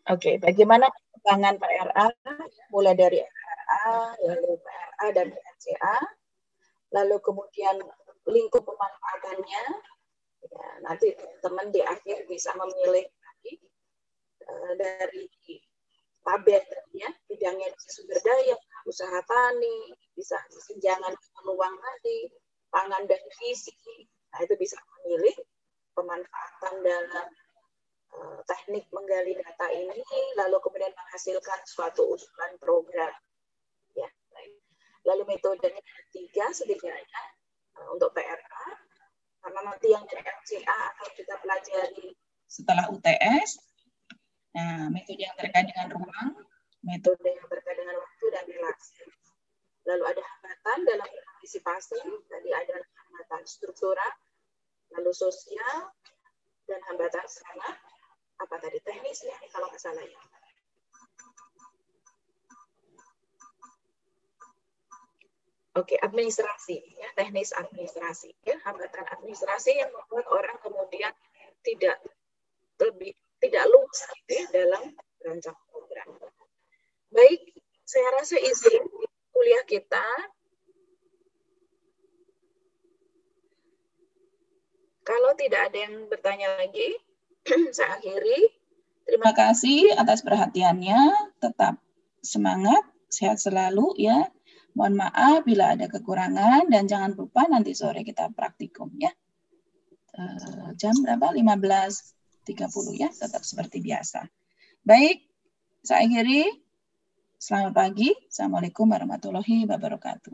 Oke, bagaimana pengembangan PRA, mulai dari PRA, lalu PRA dan PRCA, lalu kemudian lingkup pemanfaatannya. Ya, nanti teman-teman di akhir bisa memilih dari tabel ya, bidangnya bisa sumber daya, usaha tani, bisa senjangan peluang tadi, pangan dan gizi. Nah, itu bisa memilih pemanfaatan dalam teknik menggali data ini, lalu kemudian menghasilkan suatu usulan program. Ya, baik. Lalu metodenya 3 setidaknya untuk PRA, karena nanti yang PRCA akan kita pelajari setelah UTS. Nah, metode yang terkait dengan ruang, metode yang terkait dengan waktu dan relasi. Lalu ada hambatan dalam partisipasi, tadi ada hambatan struktural, lalu sosial, dan hambatan sana, apa tadi, teknis ya, kalau nggak salah ya. Oke, administrasi, ya, teknis administrasi, ya, hambatan administrasi yang membuat orang kemudian tidak luas gitu ya, dalam rancang program. Baik, saya rasa izin kuliah kita. Kalau tidak ada yang bertanya lagi, saya akhiri. Terima kasih atas perhatiannya. Tetap semangat, sehat selalu ya. Mohon maaf bila ada kekurangan dan jangan lupa nanti sore kita praktikum ya. Jam berapa? 15.30 ya, tetap seperti biasa. Baik, saya akhiri. Selamat pagi. Assalamualaikum warahmatullahi wabarakatuh.